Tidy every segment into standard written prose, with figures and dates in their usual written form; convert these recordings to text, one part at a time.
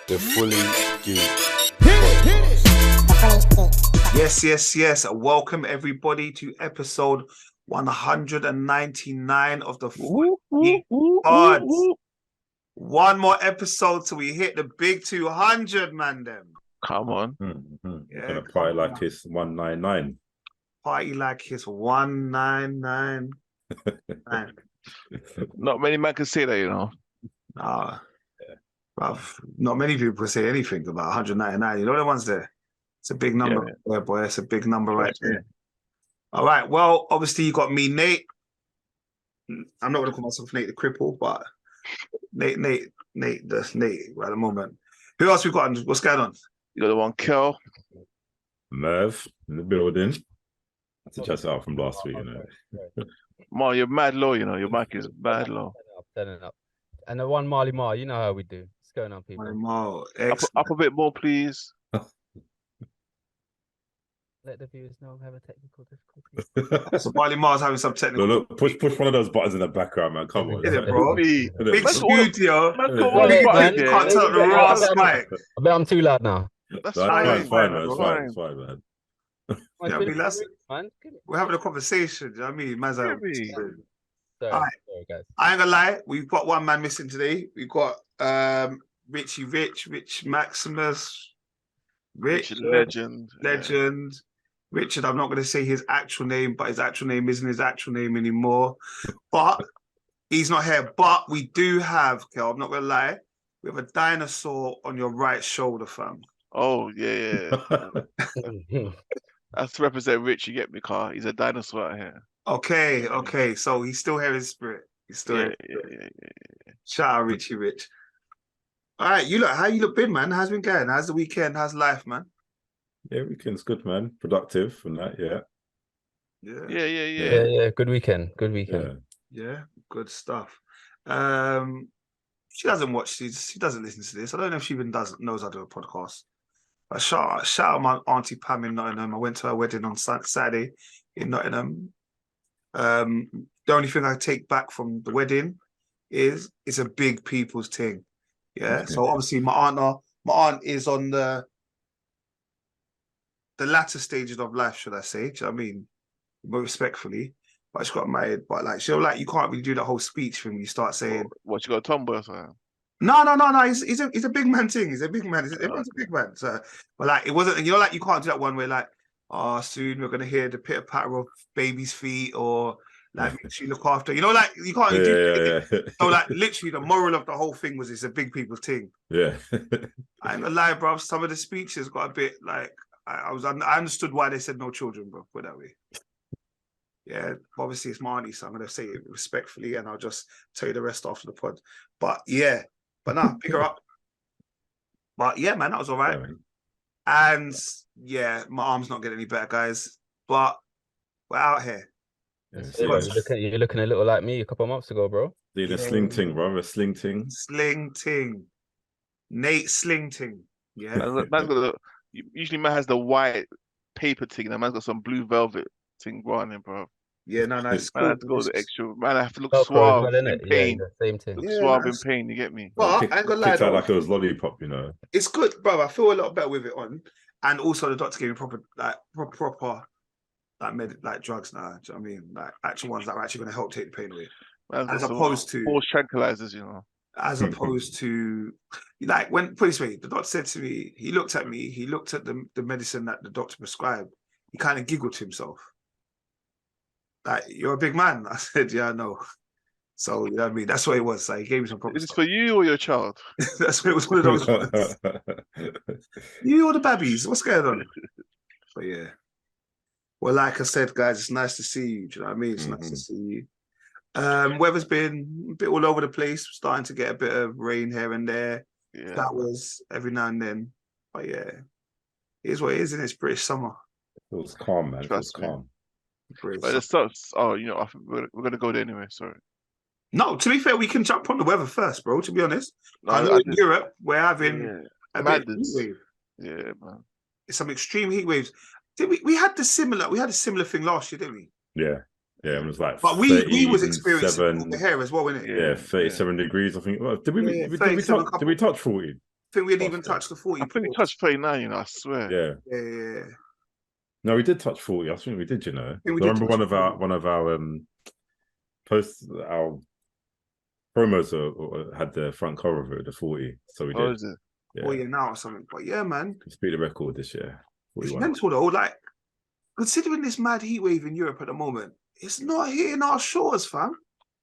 The Fully Geeked. Yes. Welcome everybody to episode 199 of the Fully Geeked Pod. One more episode till we hit the big 200, man. Them. Come on. Yeah, gonna party like it's 199. Party like it's 199. Not many men can say that, you know. Nah, bruv, not many people say anything about 199. You know the ones there. It's a big number, there, boy. It's a big number right there. All right. Well, obviously you got me, Nate. I'm not gonna call myself Nate the Cripple, but Nate at the moment. Who else we got? What's going on? You got the one Kel. Merv in the building. That's a chest out from last week, you know. Ma, you're mad low, you know. Your mic is bad low. Turning up. And the one Marley Mar, you know how we do. What's going on, people? Up a bit more, please. Let the viewers know I'm having technical difficulties. So Marley Mar's having some technical. Look, push one of those buttons in the background, man. Come on. Is it, bro? Big studio. You can't tell the Ross mic. I bet I'm too loud now. That's It's fine, man. Yeah, we're having a conversation. You know what I mean? Man's like, Sorry, right. sorry, guys. I ain't gonna lie, we've got one man missing today. We've got Rich Maximus, Richard Legend. Richard, I'm not gonna say his actual name, but his actual name isn't his actual name anymore. But he's not here. But we do have, Kel, I'm not gonna lie, we have a dinosaur on your right shoulder, fam. Oh, yeah. That's to represent Rich, you get me, car. He's a dinosaur out here. Okay. So he's still here in spirit. He's still here. Yeah. Shout out Richie Rich. All right, how you look been, man? How's it been going? How's the weekend? How's life, man? Yeah, weekend's good, man. Productive and that, Yeah. Yeah. Good weekend. Yeah, good stuff. She doesn't watch. She doesn't listen to this. I don't know if she even knows I do a podcast. But shout out my auntie Pam in Nottingham. I went to her wedding on Saturday in Nottingham. The only thing I take back from the wedding is it's a big people's thing. Yeah. So obviously my aunt is on the latter stages of life, should I say? Do you know what I mean? More respectfully. But she got married. But like you can't really do that whole speech when you start saying What, you got a tomboy or something? No. He's a big man thing. He's a big man. He's a big man. So, but like it wasn't. You know, like you can't do that one where like, soon we're gonna hear the pitter patter of baby's feet, or like make sure you look after. You know, like you can't do it. So like literally, the moral of the whole thing was it's a big people's thing. Yeah. I ain't gonna lie, bro. Some of the speeches got a bit like I understood why they said no children, bro. Put it that way. Yeah, obviously it's my auntie, so I'm gonna say it respectfully, and I'll just tell you the rest after the pod. But yeah. But no, pick her up. But yeah, man, that was all right. And yeah, my arm's not getting any better, guys. But we're out here. You're looking a little like me a couple of months ago, bro. The sling ting, bro. The sling ting. Sling ting. Nate Sling ting. Yeah. Man's got usually man has the white paper thing, and man's got some blue velvet thing running, bro. Yeah, no, it's man, cool. I have to go the extra. Man, I have to look Velcro suave well, in pain. Yeah, same thing. Look suave in pain, you get me? But I ain't gonna lie, Kicked out like it was lollipop, you know. it's good, bro. I feel a lot better with it on, and also the doctor gave me proper like drugs now. Do you know what I mean? Like actual ones that are actually gonna help take the pain away, as opposed to false tranquilizers, you know. As opposed to like when put it this way, the doctor said to me, he looked at the medicine that the doctor prescribed. He kind of giggled to himself. Like, you're a big man. I said, yeah, I know. So, you know what I mean? That's what it was. Like, he gave me some proper Is this for you or your child? That's what it was, one of those ones. You or the babbies? What's going on? But yeah. Well, like I said, guys, it's nice to see you. Do you know what I mean? It's nice to see you. Weather's been a bit all over the place. Starting to get a bit of rain here and there. Yeah. That was every now and then. But yeah. It is what it is, and it's British summer. It was calm, man. It was calm. But it starts. Oh, you know, we're gonna go there anyway. Sorry. No, to be fair, we can jump on the weather first, bro. To be honest, I know in Europe we're having a bit of heat wave. Yeah, man. It's some extreme heat waves. Did we had a similar thing last year, didn't we? Yeah, it was like. But we was experiencing the hair as well, wasn't it? Yeah, 37 degrees. I think. Well, did we touch 40? think we didn't even touch the 40. I think we touched 39, you know, I swear. Yeah. Yeah. No, we did touch 40. I think we did, you know. we I did remember touch one of our posts, our promos had the front cover of it, the 40. So we did. Is it? Yeah. 40 now or something. But yeah, man. Let's beat the record this year. It's 41. mental though. Like, considering this mad heat wave in Europe at the moment, it's not hitting our shores, fam.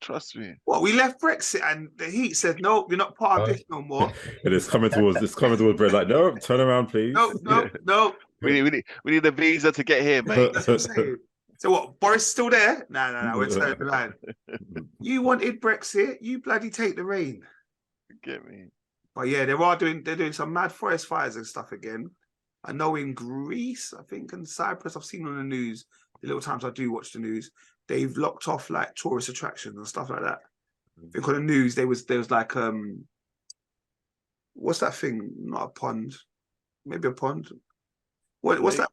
Trust me. What, we left Brexit and the heat said, no, you're not part of this no more. And it's coming towards Brett, like, no, turn around, please. No. We need a visa to get here, mate. That's what I'm saying. So what, Boris still there? No, we're turning the line. You wanted Brexit, you bloody take the reign. Get me. But yeah, they're doing some mad forest fires and stuff again. I know in Greece, I think, and Cyprus, I've seen on the news, the little times I do watch the news, they've locked off like tourist attractions and stuff like that. I think on the news there was like what's that thing? Not a pond, maybe a pond. What's that?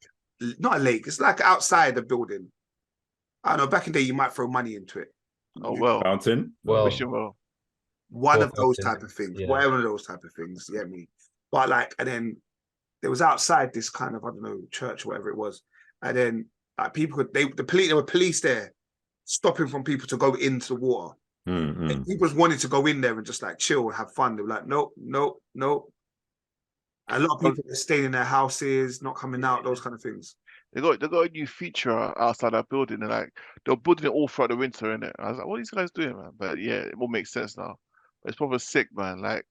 Not a lake. It's like outside the building. I don't know. Back in the day, you might throw money into it. Oh well. Fountain. Well, One of those type of things. Yeah. Whatever of those type of things. You get me? But like, and then there was outside this kind of, I don't know, church or whatever it was, and then like people there were police there stopping from people to go into the water. And people wanted to go in there and just like chill and have fun. They were like, nope. A lot of people are staying in their houses, not coming out, those kind of things. They got a new feature outside our building. They're building it all throughout the winter, innit? I was like, what are these guys doing, man? But yeah, it all makes sense now. But it's probably sick, man. Like,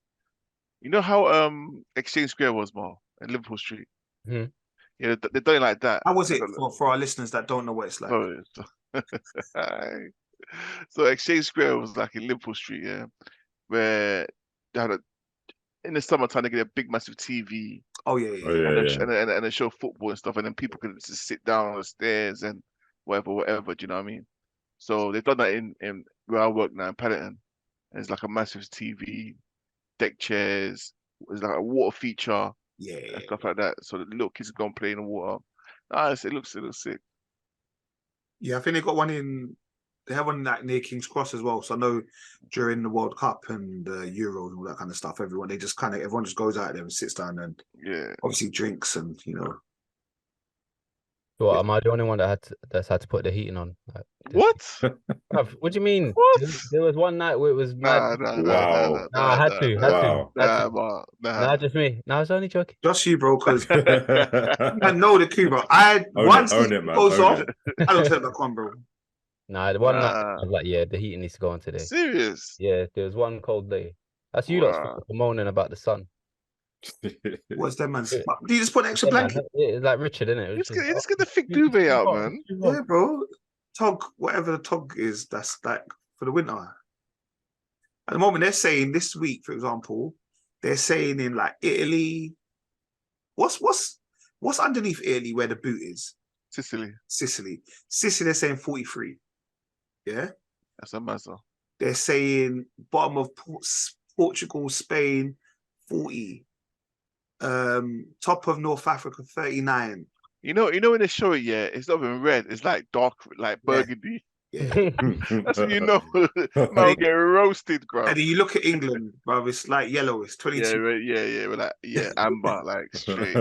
you know how Exchange Square was, Mar, in Liverpool Street? Mm-hmm. Yeah, they're doing like that. How was it for our listeners that don't know what it's like? So Exchange Square was like in Liverpool Street, yeah, where they had in the summertime they get a big massive TV. Oh yeah. And they show football and stuff, and then people can just sit down on the stairs and whatever. Do you know what I mean? So they've done that in where I work now in Paddington. And it's like a massive TV, deck chairs. It's like a water feature, and stuff like that. So the little kids can go and play in the water. Nice. It looks sick. Yeah, I think they got one in. They have one like near King's Cross as well. So I know during the World Cup and the Euros and all that kind of stuff, everyone just goes out there and sits down and obviously drinks and What, am I the only one that's had to put the heating on? Like, what? Bruv, what do you mean? What? There was one night where it was mad. Wow. I had to. Nah, just me. No, I was only joking. Just you, bro, because I know the coup, bro. Once it goes off, I don't turn back on, bro. Nah, the one night I was like, yeah, the heating needs to go on today. Serious? Yeah, there was one cold day. That's you lot's moaning about the sun. What's that, man? Do you just put an extra blanket? It's like Richard, isn't it? Let's get the thick duvet out, man. Yeah, bro. Tog, whatever the tog is, that's like for the winter. At the moment, they're saying this week, for example, they're saying in like Italy, what's underneath Italy where the boot is? Sicily, they're saying 43. Yeah? That's a matter. They're saying bottom of Portugal, Spain, 40. Top of North Africa, 39. You know when they show it, it's not even red. It's like dark, like burgundy. Yeah. That's when you know man get roasted, bro. And then you look at England, bro, it's like yellow, it's 22. We're like, amber, like straight.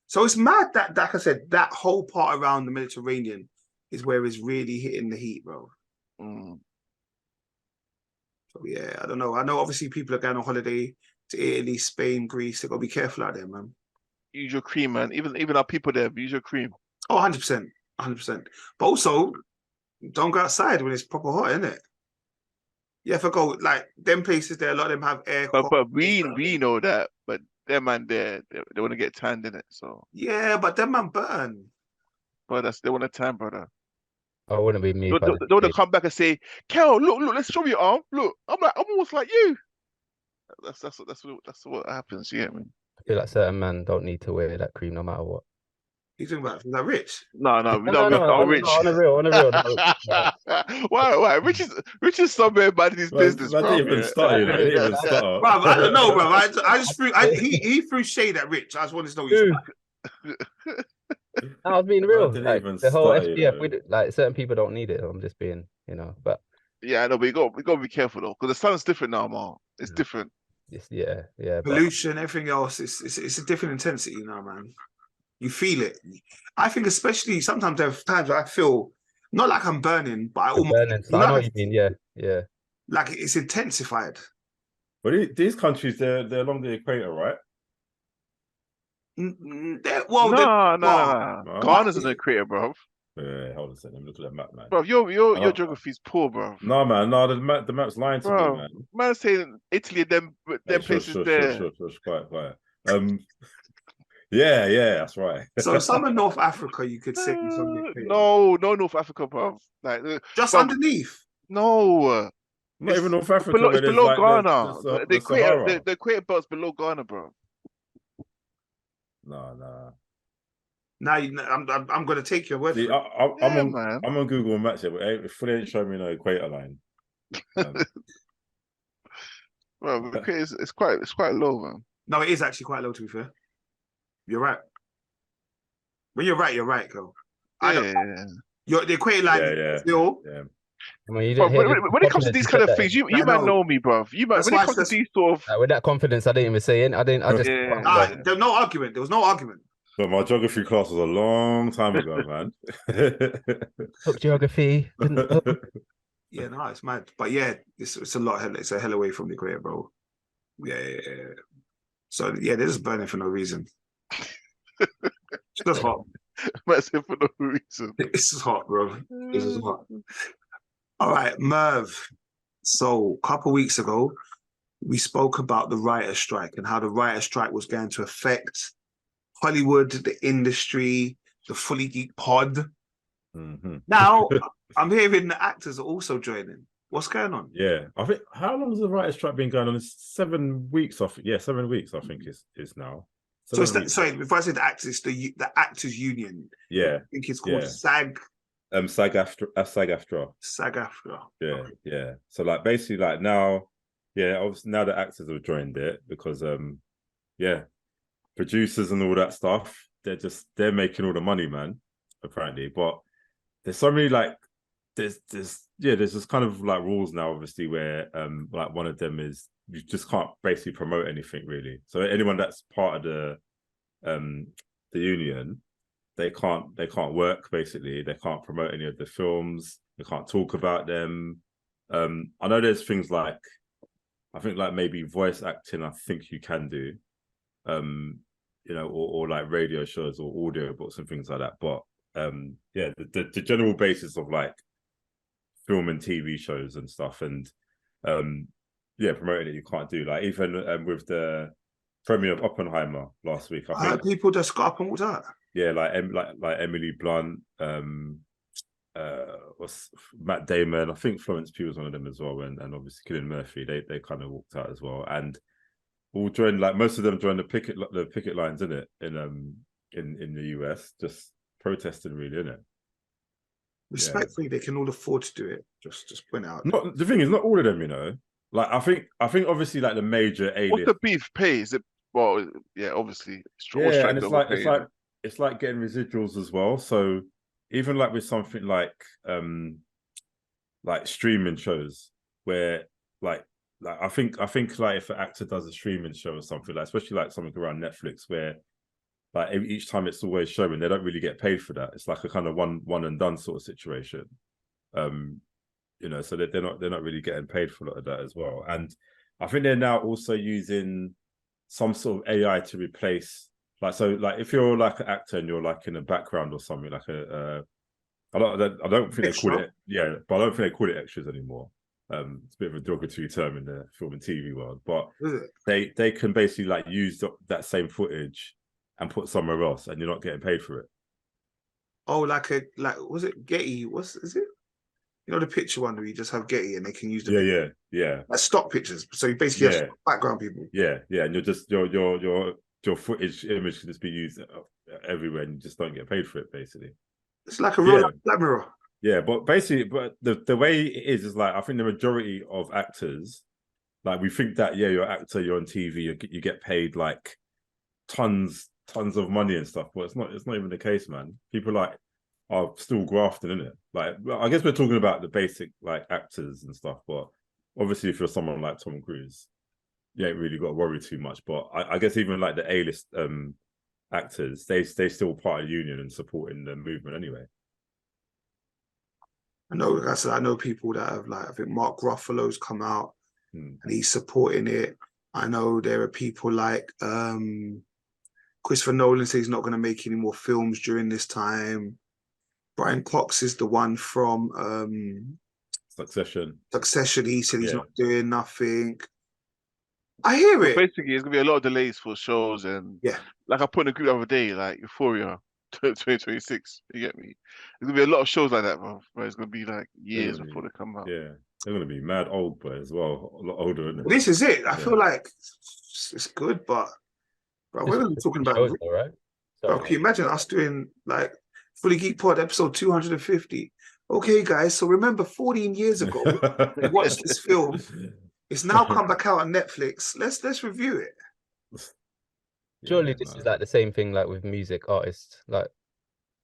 So it's mad that, like I said, that whole part around the Mediterranean is where it's really hitting the heat, bro. So yeah, I don't know. I know obviously people are going on holiday to Italy, Spain, Greece. They've got to be careful out there, man. Use your cream, man. Even our people there, use your cream. Oh, 100%. 100%. But also, don't go outside when it's proper hot, innit? Yeah, if I go, like, them places there, a lot of them have air. But we know that. But them man there, they want to get tanned in it. So yeah, but them man burn. But they want to tan, brother. I wouldn't be me. They want to come back and say, Kel, look, let's show me your arm. Look, I'm almost like you. That's what happens. Yeah, I mean. I feel like certain men don't need to wear that cream no matter what. You talking about like Rich? No, we don't. Rich. On the real. No. Why? Rich is somewhere about his business, bro. I didn't even start. Bro, I don't know, bro. I just threw. He threw shade at Rich. I just wanted to know his. I was being real. Like, the whole start, SPF, like certain people don't need it. I'm just being, but yeah, I know, but we got to be careful though, because the sun's different now, man. It's different. yeah. Pollution, everything else. It's a different intensity now, man. You feel it. I think especially sometimes there are times I feel not like I'm burning, but I almost burning. So I know what you mean. Yeah. like it's intensified. But these countries, they're along the equator, right? No. No. Ghana's an equator, bro. Yeah, hold on a second. Let me look at that map, man. Bro, your geography's poor, bro. No, man. No, the map's lying to me, man. Man's saying Italy and them places there. Sure. Quiet. Yeah, that's right. So some of North Africa, you could say. No, North Africa, bro. Like just underneath. No. Not even North Africa. It's below Ghana. The the equator belt's below Ghana, bro. No. Now I'm gonna take your word. See, I'm on Google Maps here, but it ain't showing me no equator line. Well, it's quite low, man. No, it is actually quite low. To be fair, you're right. When you're right, girl. You're the equator line. Still. Yeah. I mean, when it comes to these kind of things, you might know me, bro. When it comes to these sort of with that confidence, I didn't even say it. There was no argument. There was no argument. But my geography class was a long time ago, man. Took geography. Yeah, no, it's mad. But yeah, it's a lot. It's a hell away from the equator, bro. Yeah. So yeah, they're just burning for no reason. It's just hot. That's it for no reason. It's just hot, bro. This is hot. All right, Merv. So a couple of weeks ago, we spoke about the writers' strike and how the writers' strike was going to affect Hollywood, the industry, the Fully Geek Pod. Mm-hmm. Now, I'm hearing the actors are also joining. What's going on? Yeah, I think how long has the writers' strike been going on? It's 7 weeks. 7 weeks. I think it's now. So sorry, before I say the actors, the Actors Union. Yeah, I think it's called SAG. SAG-AFTRA. SAG-AFTRA. Yeah. So like basically like now, obviously now the actors have joined it because producers and all that stuff, they're making all the money, man, apparently. But there's so many like there's just kind of like rules now, obviously, where like one of them is you just can't basically promote anything really. So anyone that's part of the union, they can't work basically. They can't promote any of the films. They can't talk about them. I know there's things like I think like maybe voice acting. I think you can do, or like radio shows or audio books and things like that. But the general basis of like film and TV shows and stuff and promoting it you can't do. Like even with the premiere of Oppenheimer last week, I heard people just got up and walked out. Yeah, like Emily Blunt, was Matt Damon. I think Florence Pugh was one of them as well, and obviously Cillian Murphy. They kind of walked out as well, and all joined. Like most of them joined the picket lines in the US, just protesting really, innit? Respectfully, they can all afford to do it. Just point out. Not the thing is, not all of them, Like I think obviously like the major A-list. What's the beef pay? Is it obviously and it's like getting residuals as well. So even like with something like streaming shows where like I think like if an actor does a streaming show or something, like especially like something around Netflix where like each time it's always showing, they don't really get paid for that. It's like a kind of one and done sort of situation. So they're not really getting paid for a lot of that as well. And I think they're now also using some sort of AI to replace if you're like an actor and you're like in the background or something like I don't think extra. They call it but I don't think they call it extras anymore. It's a bit of a derogatory term in the film and TV world, but they can basically like use that same footage and put somewhere else, and you're not getting paid for it. Oh, was it Getty? Is it? The picture one where you just have Getty and they can use the like stock pictures. So you basically have background people. Yeah, and you're just your footage image can just be used everywhere, and you just don't get paid for it. Basically, it's like a real Black Mirror. Yeah, but basically, the way it is like I think the majority of actors, like we think that you're an actor, you're on TV, you get paid like tons of money and stuff, but it's not even the case, man. People are still grafting, in it. Like I guess we're talking about the basic like actors and stuff, but obviously if you're someone like Tom Cruise, you ain't really got to worry too much. But I guess even like the A-list actors, they still part of the union and supporting the movement anyway. I know, like I said, I know people that have, like, I think Mark Ruffalo's come out and he's supporting it. I know there are people like Christopher Nolan says he's not going to make any more films during this time. Brian Cox is the one from Succession. He said he's not doing nothing. I hear it. Basically, it's gonna be a lot of delays for shows, and like I put in a group the other day, like Euphoria 2026. You get me? There's gonna be a lot of shows like that, bro. Where it's gonna be like years before they come out. Yeah, they're gonna be mad old, but as well, a lot older. Isn't it? This is it. I feel like it's good, but bro, we're gonna be talking about shows, though, right? Bro, can you imagine us doing like Fully Geek Pod episode 250? Okay, guys. So remember, 14 years ago, we watched this film. It's now come back out on Netflix. Let's review it. Surely this is like the same thing like with music artists. Like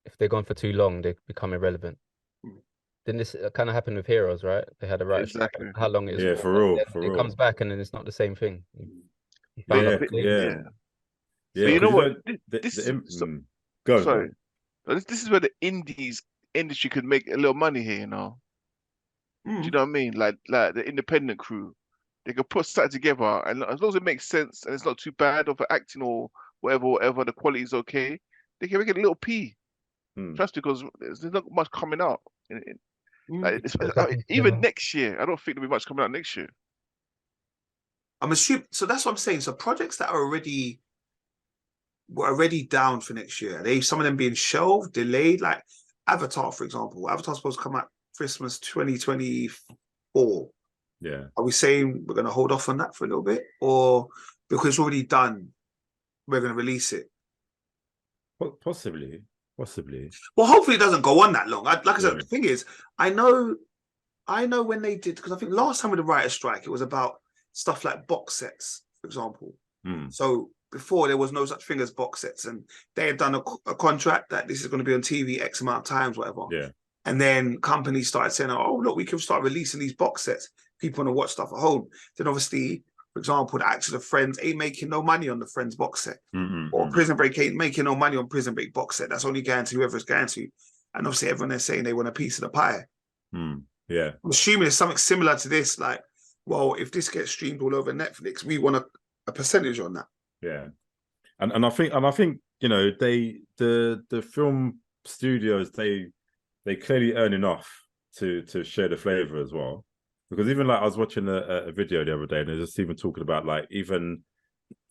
if they're gone for too long, they become irrelevant. Then this kind of happened with Heroes, right? They had a writer strike. How long it is? Yeah, for real. It comes back and then it's not the same thing. But you know what? Sorry. This is where the indies industry could make a little money here, you know. Do you know what I mean? Like the independent crew, they could put something together, and as long as it makes sense and it's not too bad of acting or whatever, the quality is okay, they can make it a little P. Just because there's not much coming out. Like, even next year, I don't think there'll be much coming out next year. I'm assuming. So that's what I'm saying. So projects that are were already down for next year. Some of them being shelved, delayed, like Avatar, for example. Avatar's supposed to come out Christmas 2024. Yeah. Are we saying we're going to hold off on that for a little bit, or because it's already done, we're going to release it? Possibly. Well, hopefully it doesn't go on that long. Like I said, the thing is, I know when they did, because I think last time with the writer's strike, it was about stuff like box sets, for example. So before there was no such thing as box sets, and they had done a contract that this is going to be on TV X amount of times, whatever. Yeah. And then companies started saying, oh, look, we can start releasing these box sets. People want to watch stuff at home. Then obviously, for example, the actors of Friends ain't making no money on the Friends box set. Or Prison Break ain't making no money on Prison Break box set. That's only going to whoever's going to. And obviously everyone is saying they want a piece of the pie. Yeah. I'm assuming it's something similar to this, like, well, if this gets streamed all over Netflix, we want a percentage on that. Yeah. And I think, you know, the film studios, they clearly earn enough to share the flavor as well. Because even like I was watching a video the other day, and they're just even talking about like even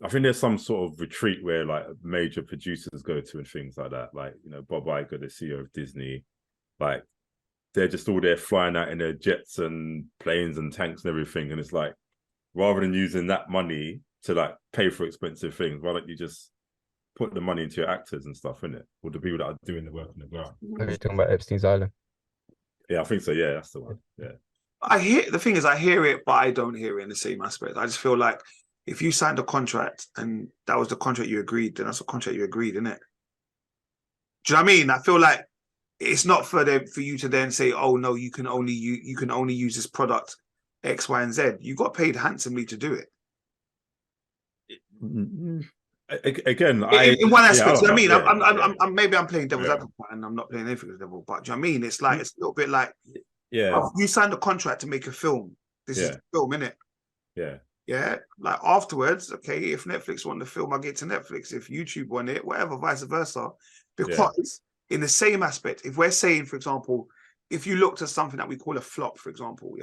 I think there's some sort of retreat where like major producers go to and things like that. Like, you know, Bob Iger, the CEO of Disney, like they're just all there flying out in their jets and planes and tanks and everything. And it's like, rather than using that money to like pay for expensive things, why don't you just put the money into your actors and stuff, innit? Or the people that are doing the work on the ground. Are you talking about Epstein's Island? Yeah, I think so. Yeah, that's the one. Yeah. The thing is, I hear it, but I don't hear it in the same aspect. I just feel like if you signed a contract and that was the contract you agreed, then that's the contract you agreed, isn't it? Do you know what I mean? I feel like it's not for you to then say, oh no, you can only use this product X, Y, and Z. You got paid handsomely to do it. Again, in one aspect, yeah, I mean, I'm maybe I'm playing devil's advocate and I'm not playing anything as devil, but do you know what I mean? It's like it's a little bit like, you signed a contract to make a film. This is the film, innit? Yeah. Like afterwards, okay, if Netflix want the film, I'll get to Netflix. If YouTube want it, whatever, vice versa. Because in the same aspect, if we're saying, for example, if you looked at something that we call a flop, for example,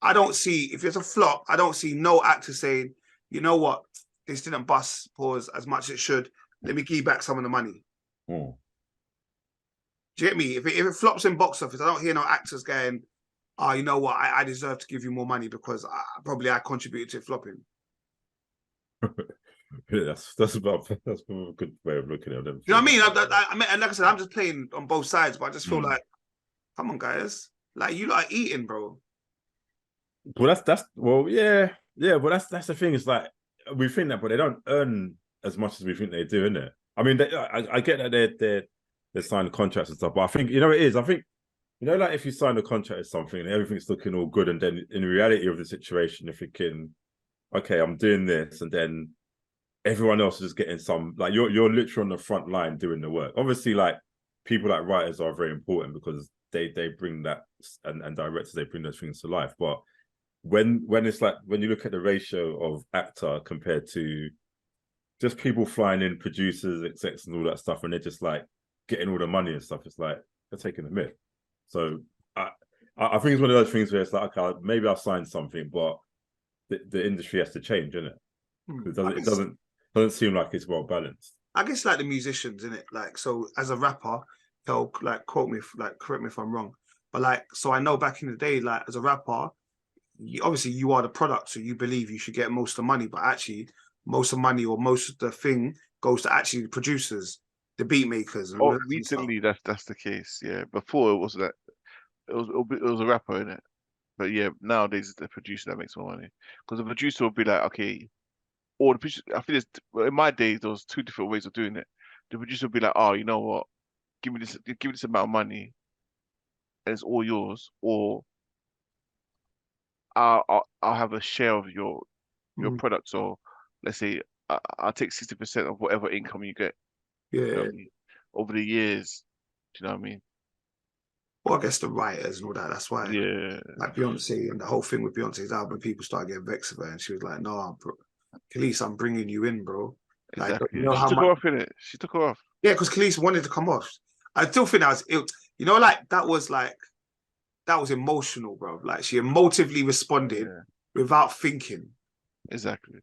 I don't see, if it's a flop, I don't see no actor saying, you know what, this didn't bust as much as it should. Let me give you back some of the money. Do you get me? If it flops in box office, I don't hear no actors going, oh, you know what, I deserve to give you more money because I contributed to it flopping. That's a good way of looking at them. You know what I mean? I mean, and like I said, I'm just playing on both sides, but I just feel like, come on, guys, like you lot are eating, bro. Well, that's but that's the thing. It's like we think that, but they don't earn as much as we think they do, innit? I mean, I get that they sign contracts and stuff, but I think, you know, it is. I think, you know, like if you sign a contract or something and everything's looking all good, and then in reality of the situation, if it can, okay, I'm doing this, and then everyone else is just getting some, like, you're literally on the front line doing the work. Obviously, like, people like writers are very important because they bring that, and directors, they bring those things to life. But when it's like, when you look at the ratio of actor compared to just people flying in, producers, execs, and all that stuff, and they're just like getting all the money and stuff, it's like they're taking the myth. So I think it's one of those things where it's like, okay, maybe I'll sign something, but the industry has to change, isn't it? It doesn't seem like it's well balanced. I guess like the musicians, innit? Like, so as a rapper, they'll like quote me, like correct me if I'm wrong, but like, so I know back in the day, like as a rapper, obviously you are the product, so you believe you should get most of the money, but actually most of the money or most of the thing goes to actually the producers, the beat makers. And all that recently that's the case. Yeah, before it was that it was a rapper in it, but yeah, nowadays it's the producer that makes more money, because the producer will be like, okay, or the producer. I think in my days there was two different ways of doing it. The producer would be like, oh, you know what, give me this amount of money, and it's all yours, or I'll have a share of your product. So let's say I'll take 60% of whatever income you get. Yeah. You know what I mean? Over the years. Do you know what I mean? Well, I guess the writers and all that. That's why. Yeah. Like Beyonce and the whole thing with Beyonce's album, people started getting vexed with her, and she was like, "No, Khalees, I'm bringing you in, bro." Like, exactly. you know she took her off, innit? She took her off. Yeah, because Khalees wanted to come off. I still think that was, you know, like that was emotional, bro. Like she emotively responded without thinking. Exactly.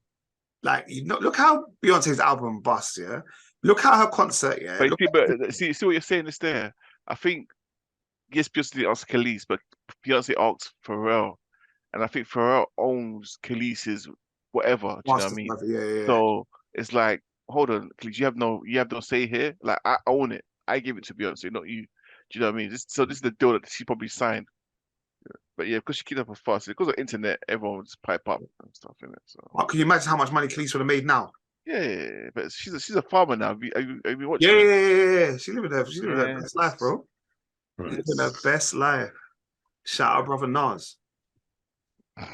Like, you know, look how Beyonce's album busts, yeah. Look how her concert, yeah. But see what you're saying is there. I think yes, Beyonce asked Khalees, but Beyonce asked Pharrell, and I think Pharrell owns Khalees's whatever. Do you know what I mean? Yeah. So it's like, hold on, Khalees, you have no say here. Like, I own it. I give it to Beyonce, not you. Do you know what I mean? This is the deal that she probably signed. But yeah, because she keeps up a fuss, because of the internet, everyone would just pipe up and stuff in it. So can you imagine how much money Khalees would have made now? Yeah, but she's a farmer now. Have you watching? Yeah. She's living her best life, bro. Right. Living her best life. Shout out, brother Nas.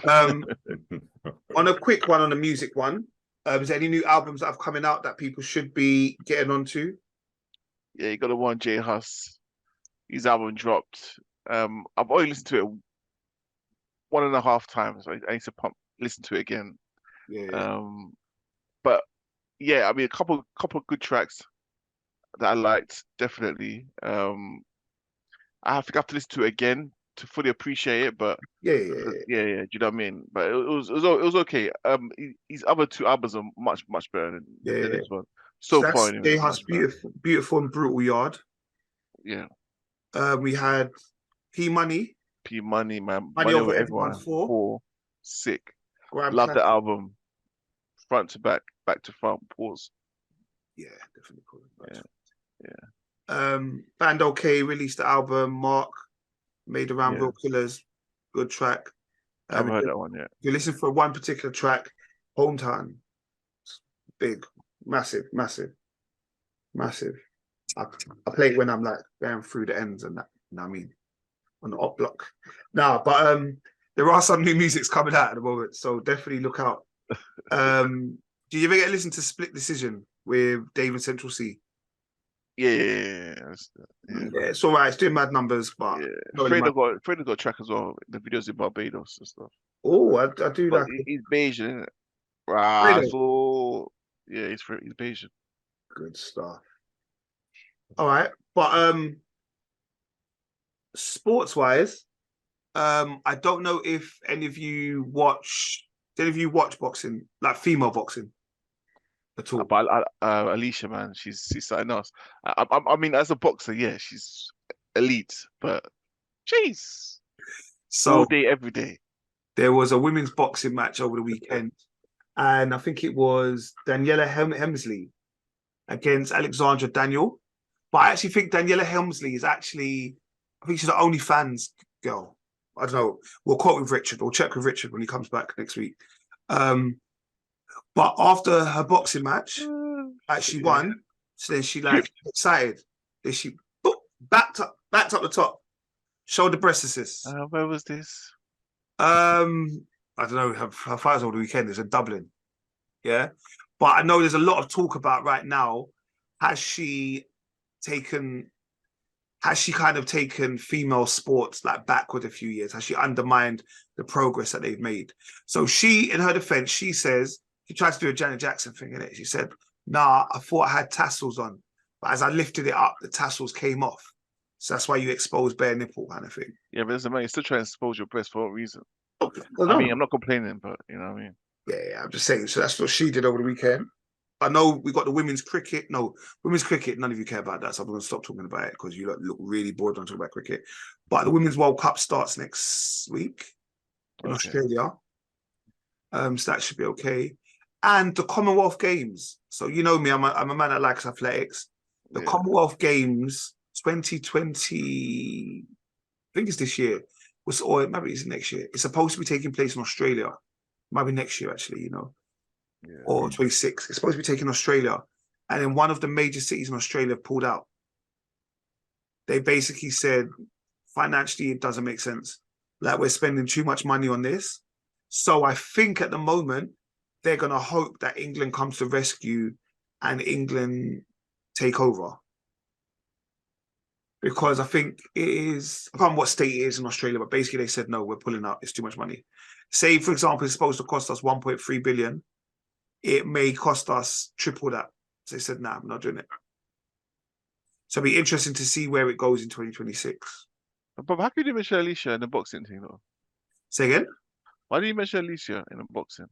On a quick one, on the music one, is there any new albums that have coming out that people should be getting onto? Yeah, you got the one J Hus. His album dropped. I've only listened to it 1.5 times. I need to listen to it again. Yeah. But yeah, I mean, a couple of good tracks that I liked, definitely. I think I have to listen to it again to fully appreciate it, but yeah. Do you know what I mean? But it was okay. His other 2 albums are much better than this one. So far, anyway. J Hus, beautiful and brutal yard. Yeah. We had P Money, man. Money Over Everyone 4. Sick. Grand Love the Classic. album, front to back to front. Pause. Yeah, definitely cool. Yeah. Band OK released the album. Mark made around Real Killers. Good track. I haven't heard that one yet. You listen for one particular track, Hometown. Big, massive. I play it when I'm like going through the ends and that. You know what I mean? On the up block. Nah, but there are some new musics coming out at the moment, so definitely look out. Do you ever get to listen to Split Decision with Dave and Central C? Yeah. It's all right. It's doing mad numbers, but Fredo got a track as well. The videos in Barbados and stuff. Oh, I do but like. He's Bayesian, isn't it? Right. So yeah, he's Bayesian. Good stuff. All right, but sports wise, I don't know if any of you watch boxing, like female boxing, at all. But Alicia, man, she's something else. I mean, as a boxer, yeah, she's elite, but jeez, So all day, every day. There was a women's boxing match over the weekend, and I think it was Daniela Hemsley against Alexandra Daniel. But I actually think Daniela Hemsley is I think she's the OnlyFans girl. I don't know. We'll quote with Richard. We'll check with Richard when he comes back next week. But after her boxing match, she won. So then she excited. Then she backed up the top, showed the breast assist. Where was this? I don't know, her fight's over the weekend is in Dublin. Yeah. But I know there's a lot of talk about right now. Has she kind of taken female sports like backward a few years? Has she undermined the progress that they've made? So she, in her defense, she says, she tried to do a Janet Jackson thing in it. She said, nah, I thought I had tassels on, but as I lifted it up, the tassels came off. So that's why you expose bare nipple kind of thing. Yeah, but you're still trying to expose your breast for what reason? Well, I mean, I'm not complaining, but you know what I mean? Yeah, I'm just saying. So that's what she did over the weekend. I know we got the women's cricket. No, women's cricket, none of you care about that. So I'm going to stop talking about it because you look really bored on talking about cricket. But the Women's World Cup starts next week in Australia. So that should be okay. And the Commonwealth Games. So you know me, I'm a man that likes athletics. The Commonwealth Games 2020, I think it's this year, or maybe it's next year. It's supposed to be taking place in Australia. Might be next year, actually, you know. Yeah. Or 26. It's supposed to be taken in Australia. And then one of the major cities in Australia pulled out. They basically said, financially, it doesn't make sense. Like, we're spending too much money on this. So I think at the moment, they're going to hope that England comes to rescue and England take over. Because I think it is, I can't remember what state it is in Australia, but basically they said, no, we're pulling out. It's too much money. Say, for example, it's supposed to cost us 1.3 billion. It may cost us triple that. So they said, nah, I'm not doing it. So it'll be interesting to see where it goes in 2026. But how could you mention Alicia in the boxing thing, though? Say again? Why do you mention Alicia in the boxing?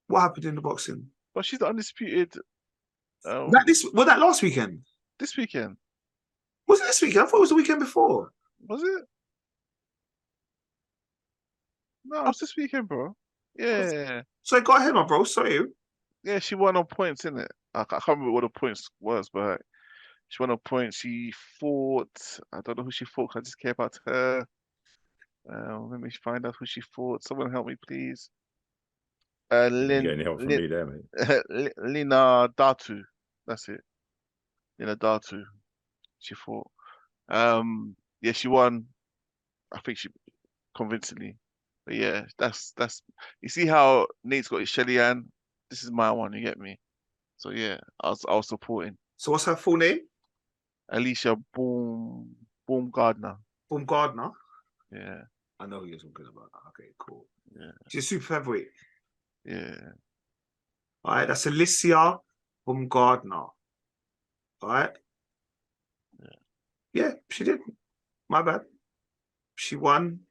What happened in the boxing? Well, she's the undisputed. That last weekend? This weekend. Was it this weekend? I thought it was the weekend before. Was it? No, it was this weekend, bro. Yeah. So go ahead, my bro. Sorry. Yeah, she won on points, innit? I can't remember what the points was, but she won on points. She fought. I don't know who she fought. I just care about her. Let me find out who she fought. Someone help me, please. Get any help from me there, mate? Lina Datu. That's it. Lina Datu. She fought. Yeah, she won. I think she convincingly. But yeah, that's. You see how Nate's got his Shelly Ann? This is my one. You get me? So yeah, I was supporting. So what's her full name? Alicia Baumgardner. Baumgardner. Yeah. I know who you're talking about. Okay, cool. Yeah. She's super heavyweight. Yeah. All right, that's Alicia Baumgardner. All right. Yeah, she did. My bad. She won.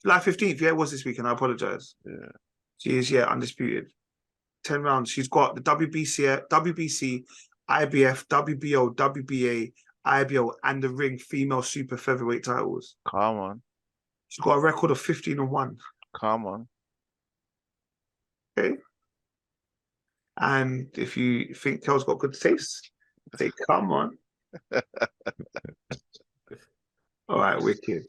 July 15th. Yeah, it was this weekend. I apologize. Yeah. She is, undisputed. 10 rounds. She's got the WBC, IBF, WBO, WBA, IBO, and the Ring female super featherweight titles. Come on. She's got a record of 15-1. Come on. Okay. And if you think Kel's got good taste, say, come on. All right, wicked.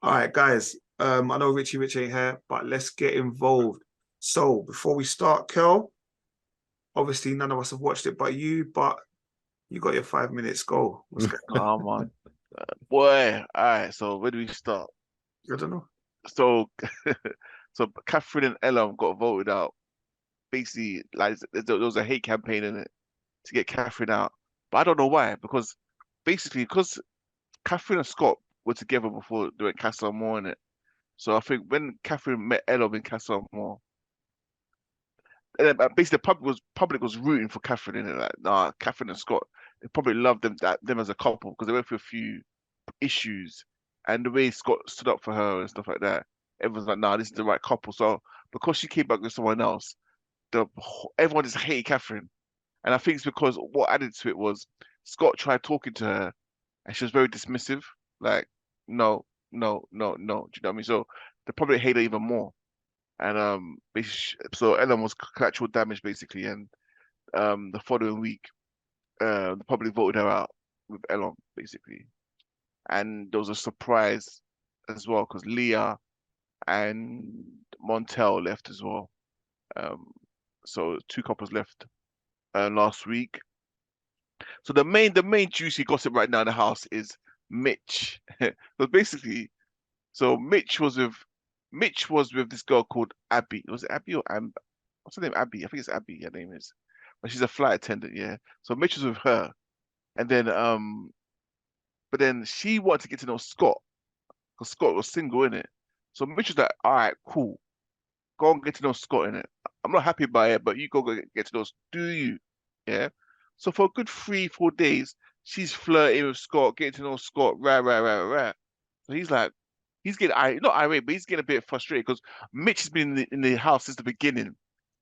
All right, guys. I know Richie Rich ain't here, but let's get involved. So before we start, Kel, obviously none of us have watched it but you got your 5 minutes. Go. Come on. Boy. All right, so where do we start? I don't know. So so Catherine and Ella got voted out. Basically, like there was a hate campaign in it to get Catherine out. But I don't know why, because Catherine and Scott were together before they went Castle Moore in it. So I think when Catherine met Ella in Castle Moore, basically the public was rooting for Catherine in it. Like, nah, Catherine and Scott, they probably loved them as a couple because they went through a few issues, and the way Scott stood up for her and stuff like that, everyone's like, nah, this is the right couple. So because she came back with someone else, everyone just hated Catherine. And I think it's because what added to it was Scott tried talking to her and she was very dismissive. Like, no. Do you know what I mean? So they probably hate her even more. And so Ellen was collateral damage basically. And the following week, the public voted her out with Ellen basically. And there was a surprise as well because Leah and Montel left as well. So 2 couples left last week. So the main juicy gossip right now in the house is Mitch. So basically, Mitch was with Mitch was with this girl called Abby. Was it Abby or what's her name? Abby. I think it's Abby. Her name is, but she's a flight attendant. Yeah. So Mitch was with her, and then but then she wanted to get to know Scott because Scott was single in it. So Mitch was like, all right, cool, go and get to know Scott in it. I'm not happy by it, but you go get to know. Do you? Yeah. So for a good 3-4 days, she's flirting with Scott, getting to know Scott. Rah. So he's like, he's getting not irate, but he's getting a bit frustrated because Mitch has been in the house since the beginning,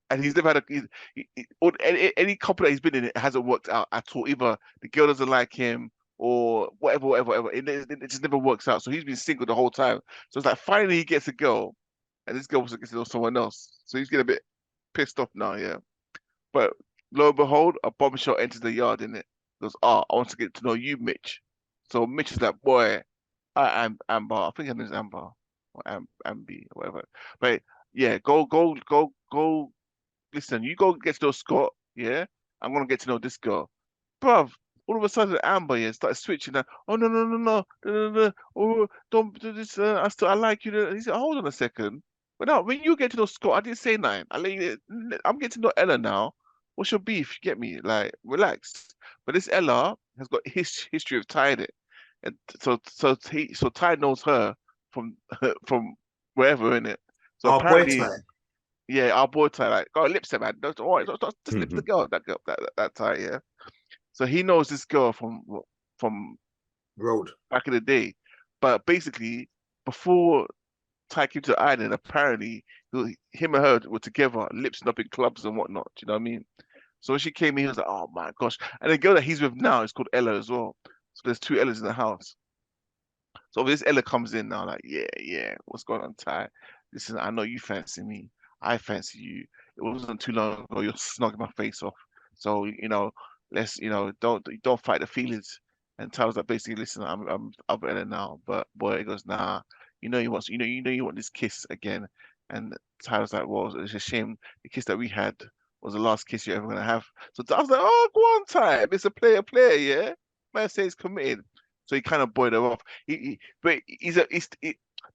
and he's never had or any couple that he's been in, it hasn't worked out at all. Either the girl doesn't like him or whatever. It just never works out. So he's been single the whole time. So it's like finally he gets a girl, and this girl wants to get to know someone else. So he's getting a bit pissed off now, yeah. But lo and behold, a bombshell enters the yard, innit? Goes, I want to get to know you, Mitch. So Mitch is like, boy, I am Amber. I think her name is Amber or Ambi or whatever. But yeah, go. Listen, you go get to know Scott. Yeah, I'm gonna get to know this girl, bruv. All of a sudden, Amber started switching. That, oh no. Oh, don't do this. I like you. He said, hold on a second. But now, when you get to know Scott, I didn't say nothing. I'm getting to know Ella now. What's your beef? You get me? Like, relax. But this Ella has got history of Tide it, and so Tide knows her from from wherever in it. So Our boy apparently, Ty. yeah, our boy Ty like got a lip set, man. Don't worry, just lip the girl, that Ty, yeah. So he knows this girl from Road. back in the day, but basically before Ty came to the island, apparently him and her were together, lipsing up in clubs and whatnot. Do you know what I mean? So when she came in, he was like, "Oh my gosh!" And the girl that he's with now is called Ella as well. So there's 2 Ellas in the house. So this Ella comes in now, like, yeah, what's going on, Ty? Listen, I know you fancy me. I fancy you. It wasn't too long ago you're snogging my face off. So let's don't fight the feelings. And Ty was like, basically, listen, I'm up Ella now, but boy, he goes, nah, you want this kiss again. And Ty was like, well, it's a shame the kiss that we had was the last kiss you're ever gonna have. So I was like, oh, go on, Ty, it's a player, yeah. Man says he's committed. So he kind of boiled her off. But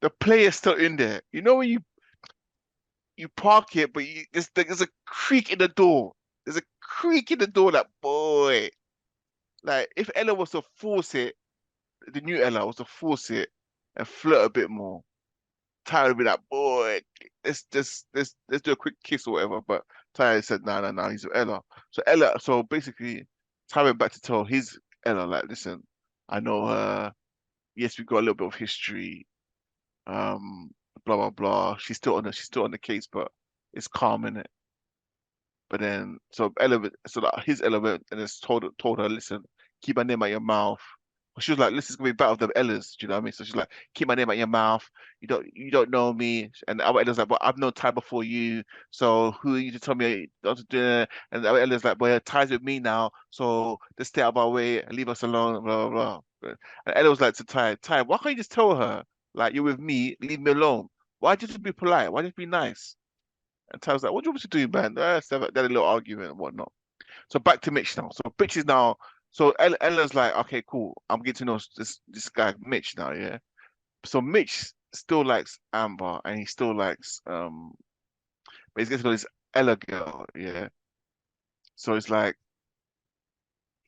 the player's still in there. You know when you park it, but there's a creak in the door. There's a creak in the door. That boy, like if Ella was to force it, the new Ella was to force it and flirt a bit more, Ty would be like, boy, let's do a quick kiss or whatever. But Ty said, no, he's with Ella. So basically, Ty went back to tell his Ella, like, listen, I know her. Yes, we've got a little bit of history. Blah blah blah. She's still on the case, but it's calm in it. But then his Ella went and just told her, listen, keep my name out your mouth. She was like, listen, it's gonna be a battle of the Ellas. Do you know what I mean? So she's like, keep my name out your mouth. You don't know me. And our Ella's like, well, I've known Ty before you. So who are you to tell me not to do it? And our Ella's like, well, Ty's with me now. So just stay out of our way and leave us alone. Blah blah blah. And Ella was like to Ty, why can't you just tell her like you're with me, leave me alone? Why just be polite? Why just be nice? And Ty was like, what do you want me to do, man? They had a little argument and whatnot. So back to Mitch now. So Mitch is now. So Ella's like, okay, cool. I'm getting to know this guy Mitch now, yeah. So Mitch still likes Amber, and he still likes but he's getting to know this Ella girl, yeah. So it's like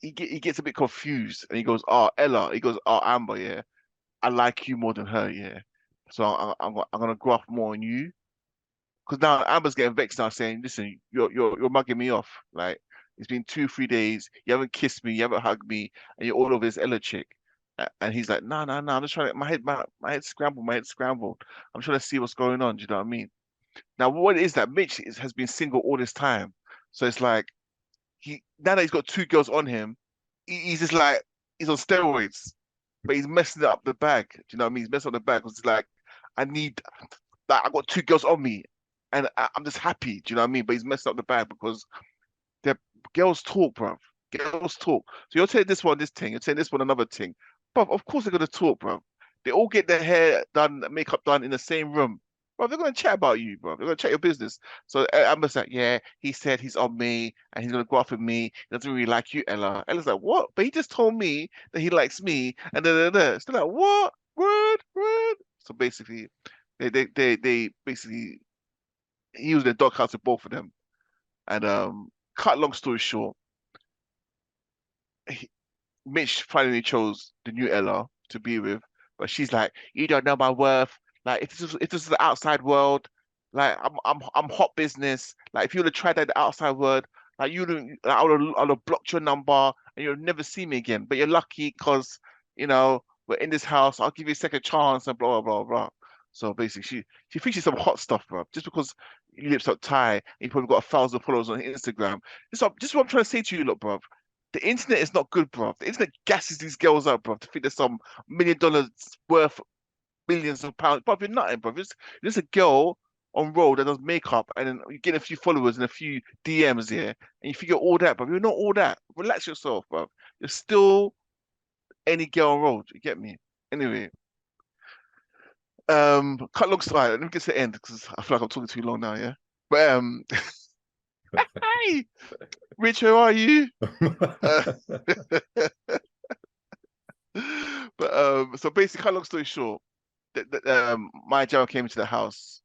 he gets a bit confused, and he goes, "Oh, Ella." He goes, "Oh, Amber, yeah. I like you more than her, yeah. So I'm gonna grow up more on you." Because now Amber's getting vexed now, saying, "Listen, you're mugging me off. Like it's been 2-3 days. You haven't kissed me, you haven't hugged me, and you're all over this Ella chick." And he's like, "No. I'm just trying to. My head's scrambled. I'm trying to see what's going on. Do you know what I mean?" Now, what it is that Mitch has been single all this time, so it's like now that he's got 2 girls on him, he's just like he's on steroids, but he's messing up the bag. Do you know what I mean? He's messing up the bag because he's like, I got 2 girls on me. And I'm just happy, do you know what I mean? But he's messed up the bag because the girls talk, bruv. Girls talk. So you're telling this one this thing, you're telling this one another thing. Bruv, of course they're gonna talk, bruv. They all get their hair done, makeup done in the same room. Bruv, they're gonna chat about you, bruv. They're gonna chat your business. So I'm just like, yeah, he said he's on me and he's gonna go off with me. He doesn't really like you, Ella. Ella's like, what? But he just told me that he likes me and da. So they're like, what? Word. So basically, They basically, he was in the doghouse with both of them. And cut long story short, Mitch finally chose the new Ella to be with, but she's like, you don't know my worth. Like if this is the outside world, like I'm hot business. Like if you would have tried that in the outside world, like I would have blocked your number and you'll never see me again. But you're lucky because we're in this house. I'll give you a second chance and blah blah blah blah. So basically, she thinks she's some hot stuff, bro. Just because your lips up tie and you probably got 1,000 followers on Instagram. Just what I'm trying to say to you, look, bro. The internet is not good, bro. The internet gasses these girls up, bro, to think there's some $1 million worth millions of pounds. Bro, you're nothing, bro. There's a girl on road that does makeup and then you get a few followers and a few DMs here, and you figure all that, bro. You're not all that. Relax yourself, bro. You're still any girl on road. You get me? Anyway. Cut long story. Let me get to the end because I feel like I'm talking too long now, yeah? But hey, Rich, how are you? But so basically, cut long story short, my Jao came into the house,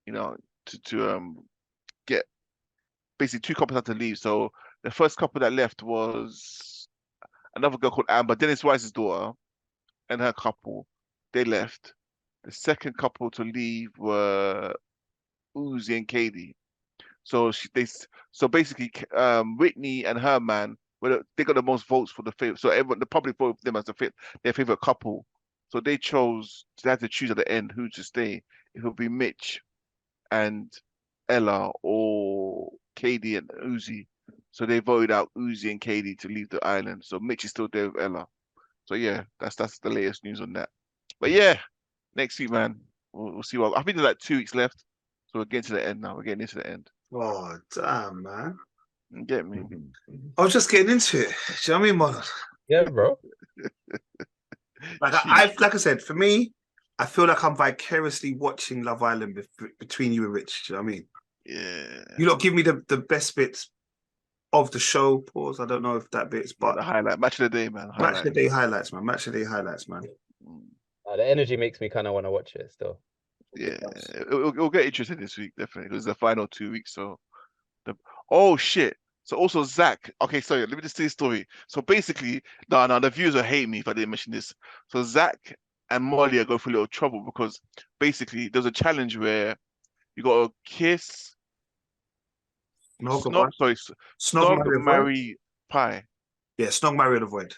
to get basically 2 couples had to leave. So the first couple that left was another girl called Amber, Dennis Rice's daughter, and her couple. They left. The second couple to leave were Uzi and Katie. So basically, Whitney and her man, they got the most votes for the favorite. So the public voted them as their favorite couple. So they had to choose at the end who to stay. It would be Mitch and Ella or Katie and Uzi. So they voted out Uzi and Katie to leave the island. So Mitch is still there with Ella. So yeah, that's the latest news on that. But yeah, next week, man, we'll see what. I think there's like 2 weeks left. So we're getting to the end now. We're getting into the end. Oh, damn, man. You get me? I was just getting into it. Do you know what I mean, man? Yeah, bro. Like I said, for me, I feel like I'm vicariously watching Love Island between you and Rich. Do you know what I mean? Yeah. You lot give me the best bits of the show. Pause. I don't know if that bit's, but the highlight match of the day, man. Match of the day highlights, man. Match of the day highlights, man. The energy makes me kind of want to watch it still. Yeah, it'll get interesting this week, definitely, because it's the final 2 weeks. So, oh shit. So also Zach. Okay, sorry, let me just tell you a story. So basically, no, the viewers will hate me if I didn't mention this. So Zach and Molly are going through a little trouble because basically there's a challenge where you got to kiss, snog, marry, pie. Yeah, snog, marry, and avoid.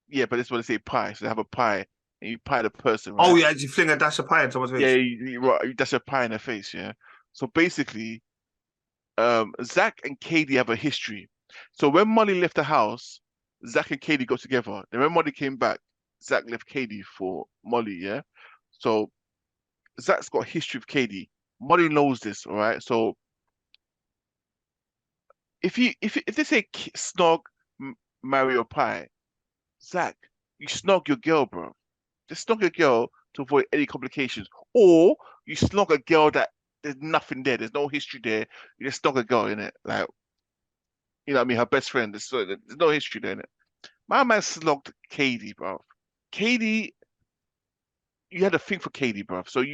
Yeah, but this is what they say pie. So they have a pie and you pie the person. Right? Oh yeah, you fling a dash of pie in someone's face. Yeah, you dash a pie in their face. Yeah. So basically, Zach and Katie have a history. So when Molly left the house, Zach and Katie got together. Then when Molly came back, Zach left Katie for Molly. Yeah. So Zach's got a history with Katie. Molly knows this, all right. So if they say snog, marry or pie, Zach, you snog your girl, bro. Just snog your girl to avoid any complications, or you snog a girl that there's nothing there. There's no history there. You just snog a girl in it, like you know what I mean. Her best friend. There's no history there in it. My man slogged Katie, bro. Katie, you had a thing for Katie, bro. So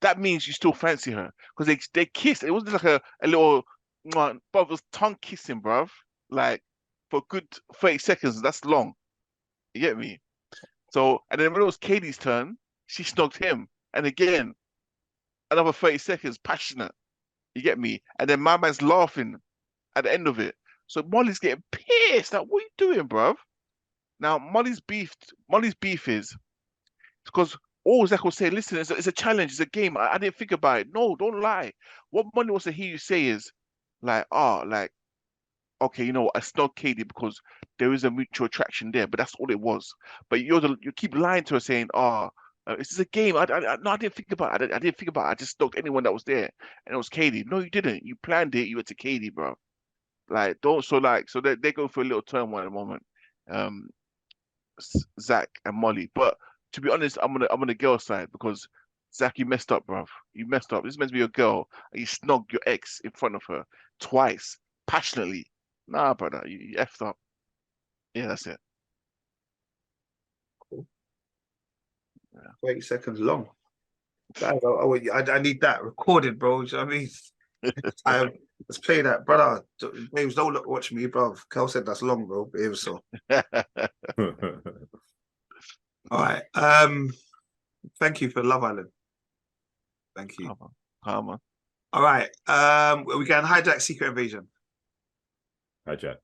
that means you still fancy her because they kissed. It wasn't like a little, bro. It was tongue kissing, bro. Like for a good 30 seconds. That's long. You get me? So and then when it was Katie's turn, she snogged him, and again, another 30 seconds, passionate. You get me? And then my man's laughing at the end of it. So Molly's getting pissed. Like, what are you doing, bruv? Now Molly's beef is because all Zach will say, listen, it's a challenge, it's a game. I didn't think about it. No, don't lie. What Molly wants to hear you say is like, okay, you know what, I snog Katie because there is a mutual attraction there, but that's all it was. But you keep lying to her saying, this is a game. I didn't think about it. I didn't think about it. I just snogged anyone that was there, and it was Katie. No, you didn't. You planned it. You went to Katie, bro. Like, so they go for a little turmoil at the moment. Zach and Molly. But to be honest, I'm on the girl side because Zach, you messed up, bruv. You messed up. This is meant to be your girl, and you snogged your ex in front of her twice, passionately. Nah, brother, you effed up. Yeah, that's it. Cool. Yeah. 30 seconds long. I need that recorded, bro. You know what I mean? Let's play that, brother. James, don't watch me, bro. Kel said that's long, bro. But it was so. All right. Thank you for Love Island. Thank you. Come on. All right. We can hijack Secret Invasion. Hijack.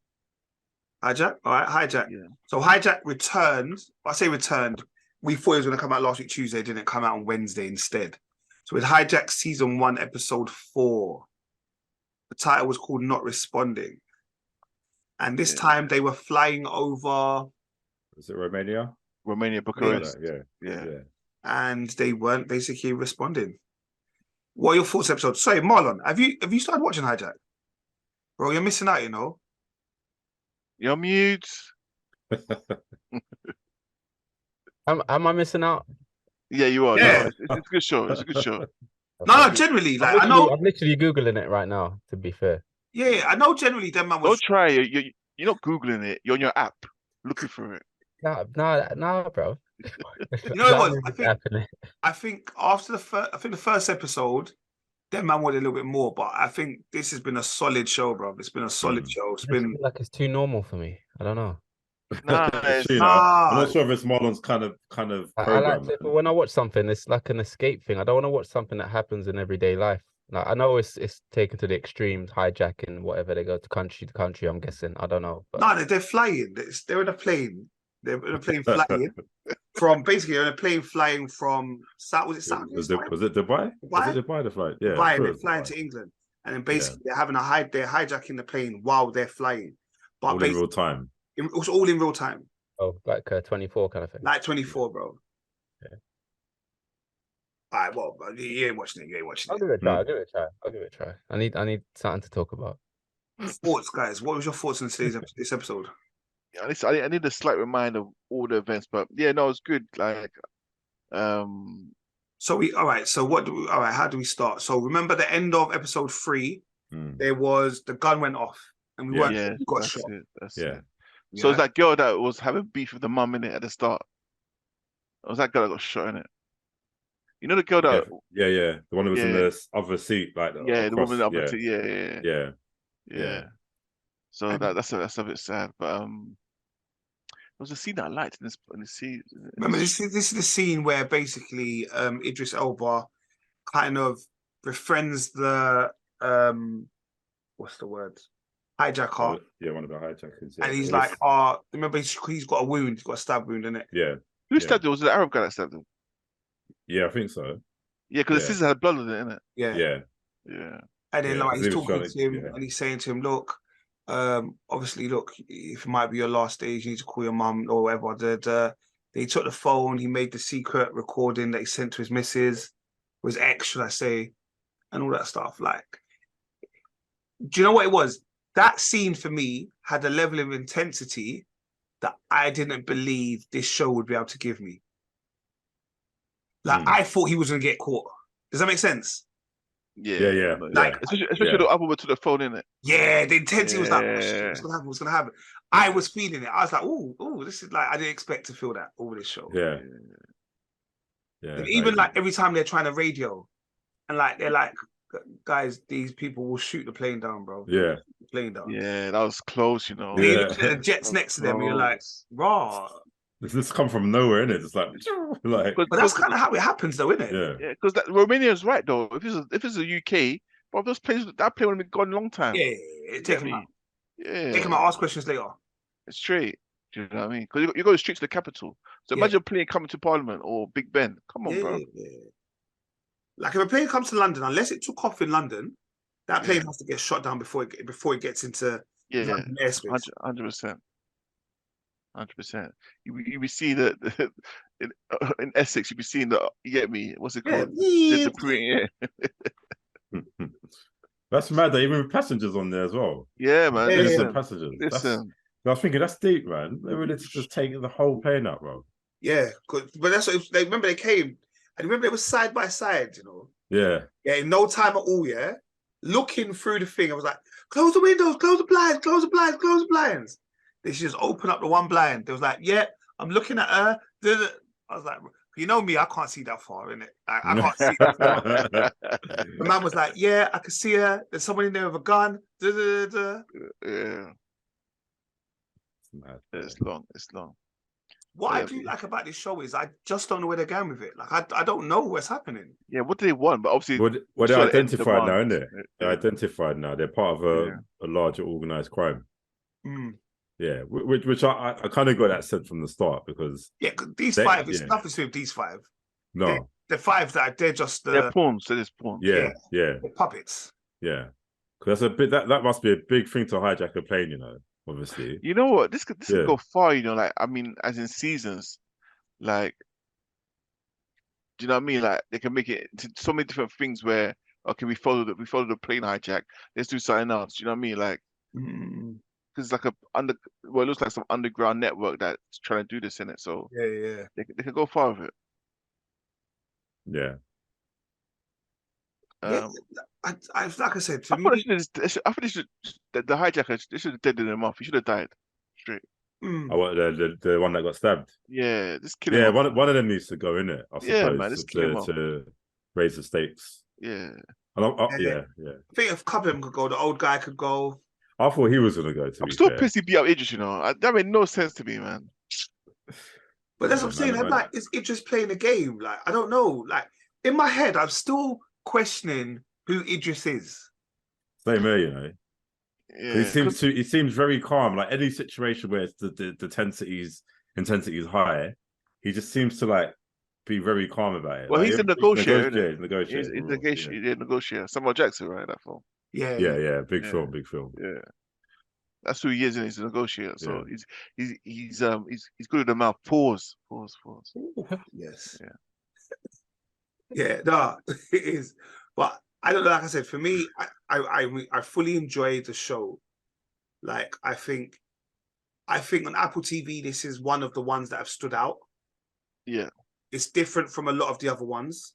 Hijack. All right. Hijack. Yeah. So Hijack returned. I say returned. We thought it was going to come out last week Tuesday. It didn't come out on Wednesday instead. So with Hijack season 1, episode 4. The title was called Not Responding. And this time they were flying over. Is it Romania? Romania, Bucharest. Yeah. And they weren't basically responding. What are your thoughts, episode? Sorry, Marlon, have you started watching Hijack? Bro, you're missing out, you know. You're mute. Am I missing out? Yeah, you are. Yeah. No, it's a good show. It's a good show. No, generally, like I'm literally Googling it right now, to be fair. Yeah, I know generally them man was. Don't try it. You're not Googling it. You're on your app looking for it. Nah, bro. You know what it was? I think after the first episode, them man wanted a little bit more, but I think this has been a solid show, bro. It's been a solid show. It's been like it's too normal for me. I don't know. Nah, I'm not sure if it's Marlon's kind of I like program. it, but when I watch something, it's like an escape thing. I don't want to watch something that happens in everyday life. Like I know it's taken to the extremes, hijacking, whatever. They go to country to country. I'm guessing. I don't know. But... No, they're flying. They're in a plane. They're in a plane flying from basically in a plane flying from South. Was it South? Was it Dubai? Was it Dubai the flight? Yeah. Dubai, and they're flying to England, and then basically they're having they're hijacking the plane while they're flying. But all in real time. It was all in real time. Oh, like 24 kind of thing. Like 24, bro. Yeah. All right, well, you ain't watching it. I'll give it a try. I'll give it a try. I need something to talk about. Thoughts, guys. What was your thoughts on this episode? Yeah, I need a slight reminder of all the events, but yeah, no, it's good. Like, So all right. So how do we start? So remember the end of episode 3, there was the gun went off and we got shot. That's it. So it's that girl that was having beef with the mum in it at the start. It was that girl that got shot in it. You know the girl that the one that was in the other seat, like the woman in the other seat. Yeah. So that's a bit sad, but there was a scene that I liked in the scene. Remember, this is the scene where basically Idris Elba kind of befriends the what's the word? Hijacker. One of the hijackers. And he's like, remember he's got a wound, he's got a stab wound in it. Yeah. Who stabbed him? Was it the Arab guy that stabbed him? Yeah, I think so. Yeah, because the scissors had blood on it, innit? Yeah. And then like he's talking to him and he's saying to him, look, obviously, look, if it might be your last days, you need to call your mum or whatever. He took the phone, he made the secret recording that he sent to his missus, or his ex, should I say, and all that stuff. Like, do you know what it was? That scene for me had a level of intensity that I didn't believe this show would be able to give me. Like, I thought he was going to get caught. Does that make sense? Yeah. Like, especially the other one took the phone in it. Yeah, the intensity was like, oh, shit, what's going to happen? What's going to happen? I was feeling it. I was like, oh, this is like, I didn't expect to feel that over this show. Yeah. And even like every time they're trying to radio, and like they're like, guys, these people will shoot the plane down, bro. Yeah. The plane down. Yeah, that was close, you know. And you look at the jets next to them, and you're like, raw. This come from nowhere, innit? It's like, but that's kind of how it happens, though, isn't it? Yeah, because Romania is right, though. If it's a UK, but those planes, that plane would have been gone a long time. Yeah, take him out. Yeah, take him out. Ask questions later. It's straight. Do you know what I mean? Because you go straight to the capital. So imagine a plane coming to Parliament or Big Ben. Come on, bro. Yeah. Like if a plane comes to London, unless it took off in London, that plane has to get shot down before it gets into London airspace. 100%. 100%. You be seeing that in Essex. You be seeing that. You get me? What's it called? That's mad. That even with passengers on there as well. Yeah, man. Listen, passengers. Listen. I was thinking that's deep, man. They really just taking the whole plane out, bro. Yeah, but that's what they remember. They came and remember they were side by side, you know. Yeah. In no time at all. Yeah, looking through the thing, I was like, close the windows, close the blinds, close the blinds, close the blinds. They should just open up the one blind. They was like, yeah, I'm looking at her. I was like, You know me, I can't see that far, innit? I can't see that far. The man was like, yeah, I can see her. There's someone in there with a gun. Da, da, da, da. Yeah. It's long. It's long. What I do like about this show is I just don't know where they're going with it. Like I don't know what's happening. Yeah, what do they want? But obviously, well, they're identified now, isn't it? They're identified now. They're part of a larger organized crime. Yeah, which I kind of got that sense from the start because these five, it's nothing to do with these five. No, the five they're just they're pawns. They're just pawns. Yeah. They're puppets. Yeah, because that's a bit that must be a big thing to hijack a plane, you know. Obviously, you know what? This could go far. You know, like I mean, as in seasons, like, do you know what I mean? Like they can make it to so many different things. Where okay, we follow the plane hijack. Let's do something else. Do you know what I mean? Like, because it's like it looks like some underground network that's trying to do this in it. So yeah, they can go far with it. Yeah. I like I said, I think the hijacker. They should have deaded him off. He should have died straight. Oh, the one that got stabbed. Yeah, just kill him. Yeah, one of them needs to go in it. I suppose man, just kill him to raise the stakes. Yeah. Yeah. I think if a couple of them could go, the old guy could go. I thought he was gonna go. I'm still pissed he beat up Idris. You know, that made no sense to me, man. But that's what I'm saying. I'm like, is Idris playing a game? Like, I don't know. Like in my head, I'm still questioning who Idris is. Same here, you know. Yeah, he seems very calm. Like any situation where the intensity is high, he just seems to like be very calm about it. Well, like, he's a negotiator. He's a negotiator. Samuel Jackson, right? That film. Yeah. Big film. Yeah, that's who he is, and he's a negotiator. So he's good at the mouth. Pause. Ooh, yes. Yeah. No, it is. But I don't know. Like I said, for me, I fully enjoyed the show. Like I think on Apple TV, this is one of the ones that have stood out. Yeah, it's different from a lot of the other ones.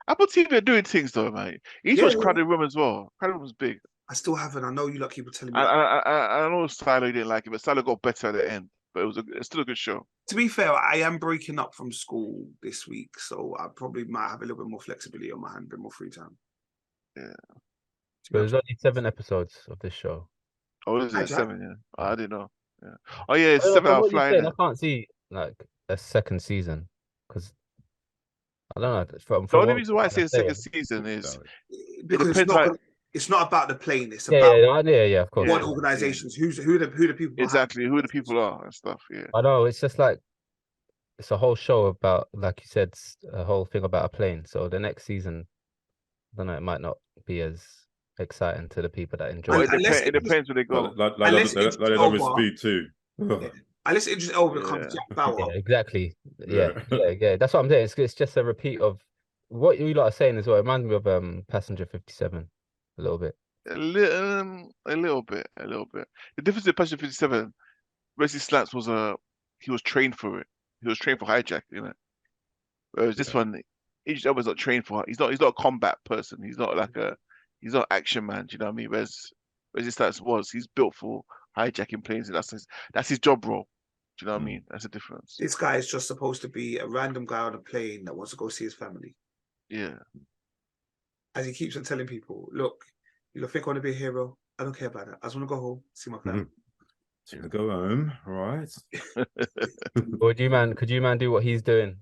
Apple TV are doing things though, mate. He's watched Crowded Room as well. Crowded Room was big. I still haven't. I know you lot keep telling me. I know Silo didn't like it, but Silo got better at the end. But it's still a good show. To be fair, I am breaking up from school this week, so I probably might have a little bit more flexibility on my hand, a bit more free time. Yeah. But there's only 7 episodes of this show. Oh, is it 7? Yeah. Oh, I didn't know. Yeah. Oh yeah, it's 7 hour flying. I can't see like a second season because I don't know. The only reason why I say a second season is because it's not about the plane. It's about of course. What organizations? Who the people? Exactly, who the people are and stuff. Yeah. I know. It's just like it's a whole show about, like you said, a whole thing about a plane. So the next season, I don't know. It might not be as exciting to the people that enjoy it. It depends where they go. Like with Speed too. Unless it just becomes Jack Bauer. Yeah, exactly. Yeah. That's what I'm saying. It's just a repeat of what you lot are saying as well. It reminds me of Passenger 57 a little bit. A little bit. The difference in Passenger 57, Wesley Snipes he was trained for it. He was trained for hijack, you know. Whereas this one, Idris Elba's not trained for it. He's not a combat person. He's not he's not an action man. Do you know what I mean? Whereas Wesley Snipes he's built for hijacking planes, and that's his job role. Do you know what I mean? That's the difference. This guy is just supposed to be a random guy on a plane that wants to go see his family. Yeah. As he keeps on telling people, look, you think I want to be a hero? I don't care about that. I just want to go home, see my family. To go home, all right. Could you man do what he's doing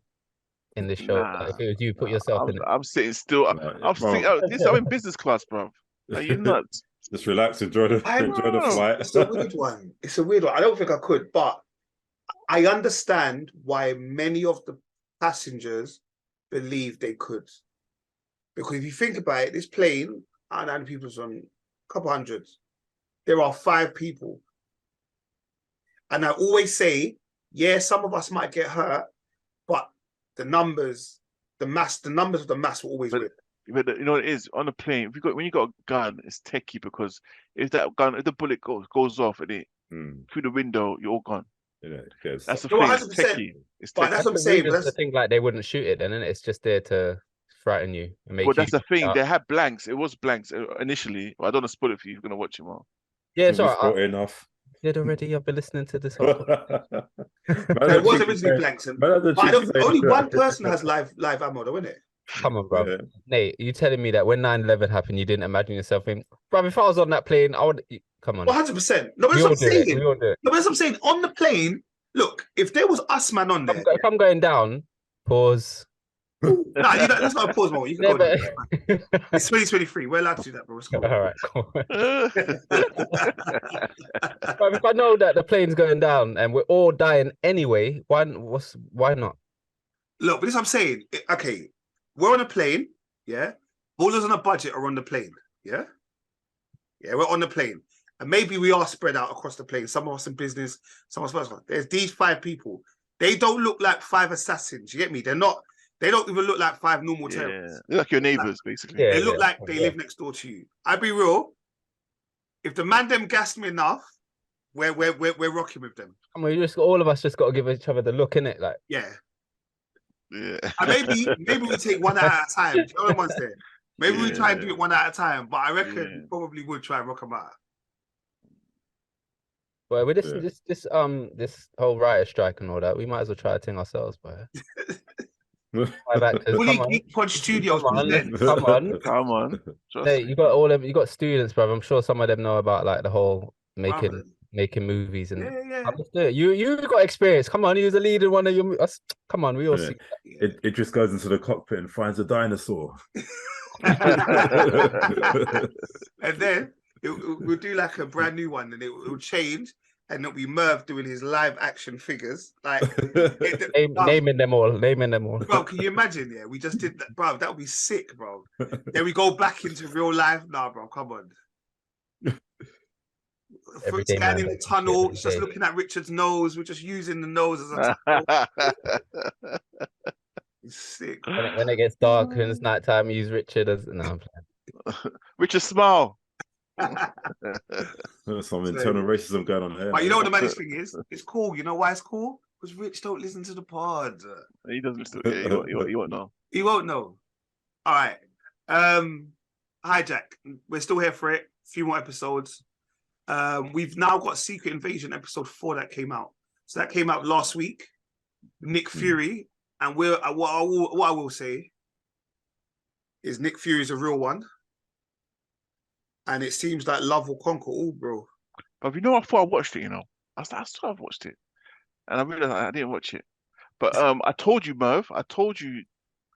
in this show? Nah, like, if it was you, put yourself in it. I'm sitting still. I'm in business class, bro. Are you nuts? Just relax, enjoy the flight. It's a weird one. I don't think I could, but I understand why many of the passengers believe they could. Because if you think about it, this plane, I don't know, people's on a couple hundreds. There are 5 people. And I always say, some of us might get hurt, but the numbers of the mass will always win. But you know what it is on a plane. When you got a gun, it's techie because if the bullet goes off and it through the window, you're all gone. Yeah, that's the thing. It's techie. It's techie. That's what I'm saying. That's the thing. Like they wouldn't shoot it, then it's just there to frighten you and make. Well, that's the thing. They had blanks. It was blanks initially. Well, I don't want to spoil it for you. You're gonna watch it more. Yeah, it's alright. Enough. did already. I've been listening to this whole. It was originally Blankson. But only one person has live ammo, though, isn't it? Come on, bro. Yeah. Nate, you telling me that when 9/11 happened, you didn't imagine yourself in, bro? If I was on that plane, I would. Come on. 100%. No, but We that's all what I'm do it. saying. We all do it. No, but that's what I'm saying. On the plane, look, if there was us man on there. If I'm going down, pause. Nah, that's not a pause moment. You can go there. It's 2023. We're allowed to do that, bro. It's cool. All right, cool. But if I know that the plane's going down and we're all dying anyway, why not? Look, but this is what I'm saying. Okay, we're on a plane, yeah? Ballers on a budget are on the plane, yeah? Yeah, we're on the plane. And maybe we are spread out across the plane. Some of us in business, some of us. There's these 5 people. They don't look like 5 assassins. You get me? They don't even look like 5 normal terrorists. They're like your neighbors, basically. They look like they live next door to you. I'll be real. If the man them gassed me enough, we're rocking with them. I mean, all of us just got to give each other the look, innit? Like, yeah. Yeah. And maybe we take one out at a time. Do you know what I'm saying? Maybe we try and do it one at a time. But I reckon we probably would try and rock them out. Well, with this whole writer strike and all that, we might as well try a thing ourselves, boy. 5 actors. FullyGeekedPod Studios. Come on. Hey, you got all them. You got students, bro. I'm sure some of them know about like the whole making movies and. Yeah. Just do it. You got experience. Come on, you was a leader in one of your. Come on, we all see. It just goes into the cockpit and finds a dinosaur. And then we'll do like a brand new one, and it will change. And it'll be Merv doing his live action figures, like naming them all. Bro, can you imagine? Yeah, we just did that, bro. That would be sick, bro. Then we go back into real life. Nah, bro, come on. Scanning the tunnel, it's just looking at Richard's nose. We're just using the nose as a tunnel. It's sick. When it gets dark and it's nighttime, use Richard as I'm playing. Richard, smile. There's some internal racism going on here. But you know what the maddest thing is? It's cool. You know why it's cool? Because Rich don't listen to the pod. He doesn't listen to it. He won't know. He won't know. All right. Hijack. We're still here for it. A few more episodes. We've now got Secret Invasion episode 4 that came out. So that came out last week. Nick Fury. And what I will say is Nick Fury is a real one. And it seems like love will conquer all, bro. But you know, I thought I watched it, you know. I thought I've watched it. And I realized I didn't watch it. But I told you, Merv. I told you,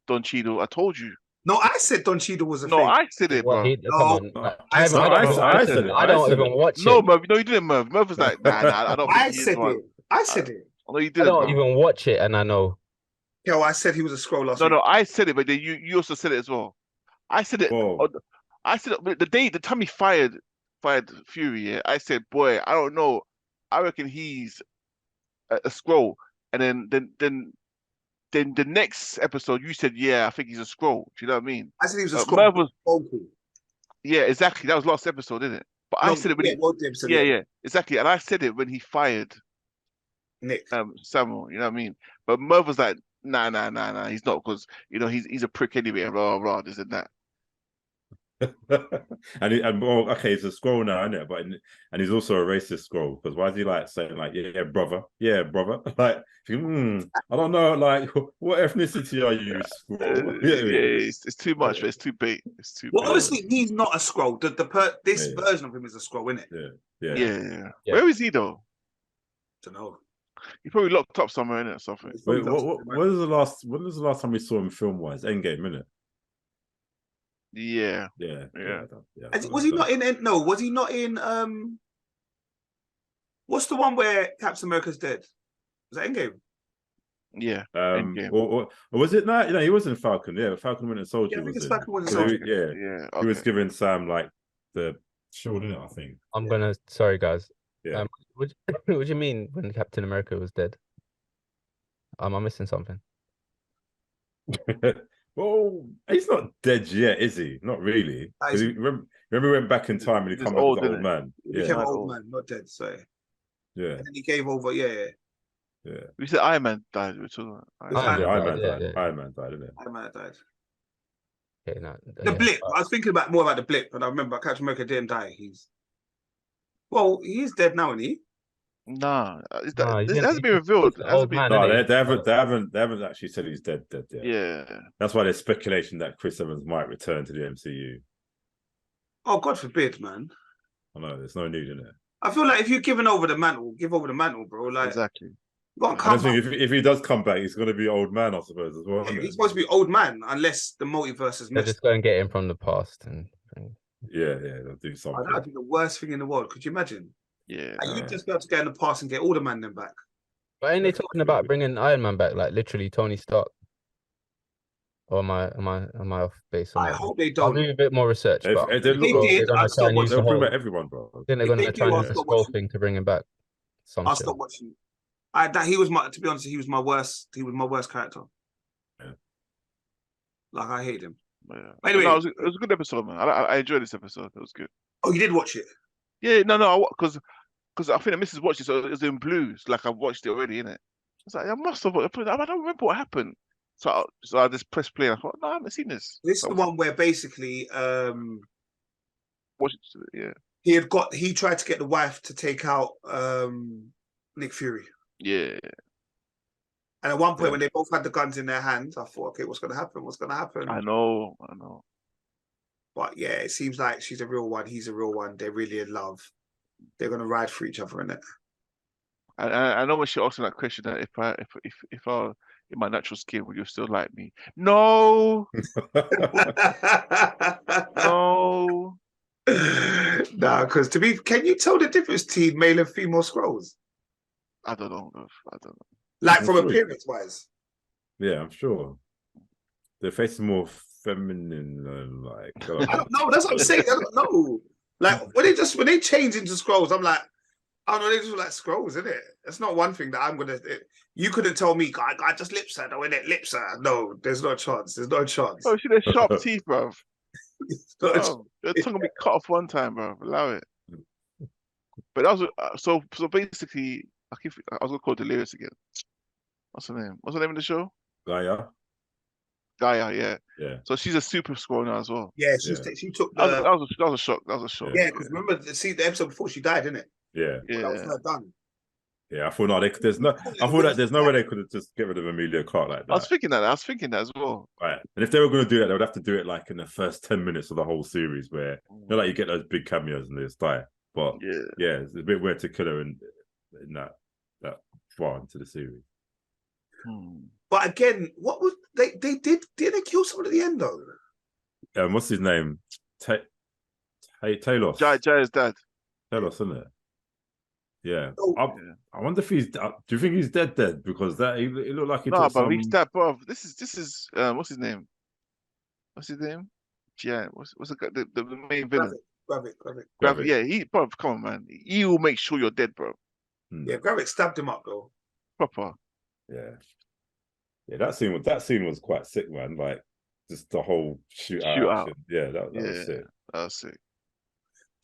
Don Cheadle. I told you. No, I said Don Cheadle was a No, fake. I said it, bro. I don't even watch it. No, Merv. No, you didn't, Merv. Merv was like, nah, I don't think he is one. I said it. No, you didn't. I don't even watch it, and I know. Yo, I said he was a scroll last week. No, I said it, but then you also said it as well. I said it. Whoa. I said the time he fired Fury. Yeah, I said, boy, I don't know. I reckon he's a scroll. And then the next episode, you said, yeah, I think he's a scroll. Do you know what I mean? I said he was a scroll. Yeah, exactly. That was last episode, isn't it? But I said it when exactly. And I said it when he fired Nick Samuel. You know what I mean? But Merv was like, nah. He's not, because he's a prick anyway. Rah, this and that. He's a scroll now, isn't it? But and he's also a racist scroll, because why is he like saying like brother, like I don't know, like what ethnicity are you? It's too much, but it's too bait. Well, obviously he's not a scroll. This version of him is a scroll, isn't it? Yeah. Where is he though? Don't know. He probably locked up somewhere in it or something. Wait, when was the last time we saw him film wise? Endgame, innit? Yeah. Was he not in? No, was he not in? What's the one where Captain America's dead? Was that Endgame? Yeah. Endgame. Or was it not? No, he was in Falcon. Yeah, Falcon Winter Soldier. Yeah, I think it's Falcon Winter Soldier. Okay. He was giving Sam like the shield in it, I think. Sorry guys. Yeah. What do you mean when Captain America was dead? Am I missing something? Well, he's not dead yet, is he? Not really. Remember he went back in time and he came back as an old man. He became an old man, not dead. Sorry. Yeah. And then he gave over. Yeah. We said Iron Man died. We're talking about Iron Man died. Iron Man died, didn't it? Iron Man died. Okay, no, the blip. I was thinking more about the blip, and I remember Captain America didn't die. He is dead now, isn't he? Nah, Nah, this hasn't been revealed. He's It an hasn't old been. man, No, innit? they haven't actually said he's dead yet. Yeah. That's why there's speculation that Chris Evans might return to the MCU. Oh, God forbid, man. I know there's no need in it. I feel like if you're giving over the mantle, give over the mantle, bro. Like, Exactly. you gotta I come don't think back. if he does come back, he's going to be old man, I suppose, as well. Yeah, Isn't he's it? supposed to be old man, unless the multiverse has They're messed. just going to get him from the past and Yeah, they'll do Oh, something. that'd be the worst thing in the world. Could you imagine? Yeah. Like, you'd just be able to get in the past and get all the man them back. But ain't they That's talking about bringing Iron Man back, like literally Tony Stark? Or am I off base on I that? hope they I'll don't. do a bit more research, If but they If they look, did, they're I'd gonna try stop and use watching. the they'll bring whole. back everyone, bro. I think they're If gonna they try do, and I'll use the stop scroll watching. thing to bring him back. Some I'll shit. stop watching. He was my, to be honest, he was my worst. He was my worst character. Yeah. Like, I hate him. Yeah. Anyway. No, it was a good episode, man. I enjoyed this episode. It was good. Oh, you did watch it? Yeah, no, because I think the missus watched it, so it was in blues. Like I've watched it already, innit? I was like, I must have. I don't remember what happened. So I just pressed play. And I thought, no, I haven't seen this. This is So the one where basically watch it, yeah. he tried to get the wife to take out Nick Fury. Yeah. And at one point, Yeah. when they both had the guns in their hands, I thought, okay, what's going to happen? What's going to happen? I know. But yeah, it seems like she's a real one. He's a real one. They're really in love. They're going to ride for each other, innit? I know when she asked me that question that if I in my natural skin, would you still like me? No. No. Nah, because can you tell the difference between male and female scrolls? I don't know. I don't know. Like I'm from sure. appearance wise. Yeah, I'm sure. Their face is more feminine, like. I don't know. That's what I'm saying. I don't know. Like when they change into scrolls, I'm like, I don't know. They just look like scrolls, isn't it? That's not one thing that I'm gonna. You couldn't tell me. I just lips her, though, innit? Lips her. No, there's no chance. There's no chance. Oh, she had sharp teeth, bro. No chance. Oh, your tongue will be cut off one time, bro. Allow it. But that was so basically. I was gonna call Delirious again. What's her name? What's the name of the show? Gaia. Gaia, yeah. Yeah. So she's a super scroll now as well. Yeah, she took the. That was a shock. That was a shock. Yeah, because remember, the episode before she died, didn't it? Yeah. Yeah. That was her done. Yeah, I thought no, there's no way they could have just get rid of Emilia Clarke like that. I was thinking that as well. Right. And if they were going to do that, they would have to do it like in the first 10 minutes of the whole series where like you get those big cameos and they just die. But yeah, it's a bit weird to kill her in that far into the series. But again, what was did they kill someone at the end though? What's his name? Talos. Jai's dad. Talos, isn't it? Yeah. Oh, I wonder if he's. Do you think he's dead? Because it looked like he. No, took but he's dead, bro. This is what's his name? Yeah. What's the main villain? Gravik. Yeah, bro. Come on, man. He will make sure you're dead, bro. Yeah, Gravik stabbed him up though. Proper. Yeah. Yeah, that scene was quite sick, man. Like just the whole shootout. Yeah, that was sick. That was sick.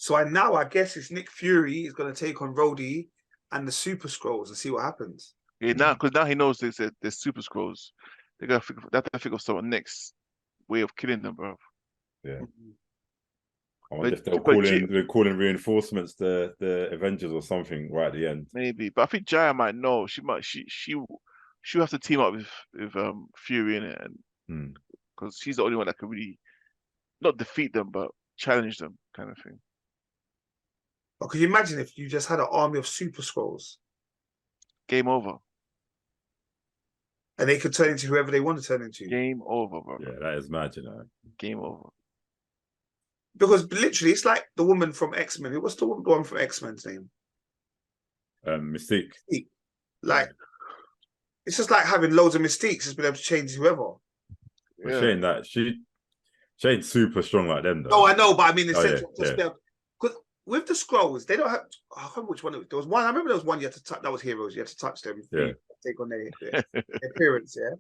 So I guess it's Nick Fury is going to take on Rhodey and the Super Scrolls and see what happens. Yeah, now he knows there's super scrolls. They gotta think of some next way of killing them, bro. Yeah. I wonder if they'll call in reinforcements, the Avengers or something right at the end. Maybe, but I think Jaya might know. She'll have to team up with Fury in it, and because she's the only one that can really not defeat them, but challenge them, kind of thing. But could you imagine if you just had an army of Super Scrolls? Game over. And they could turn into whoever they want to turn into. Game over, bro. Yeah, that is mad, you know. Game over. Because literally, it's like the woman from X-Men. What's the one from X-Men's name? Mystique. Like, it's just like having loads of Mystiques, just being able to change whoever. Yeah. She ain't super strong like them, though. No, I know, but I mean, because with the scrolls, they don't have. I can't remember which one it was. There was one. I remember there was one you had to touch. That was heroes. You had to touch them. Yeah. Take on their appearance. Yeah.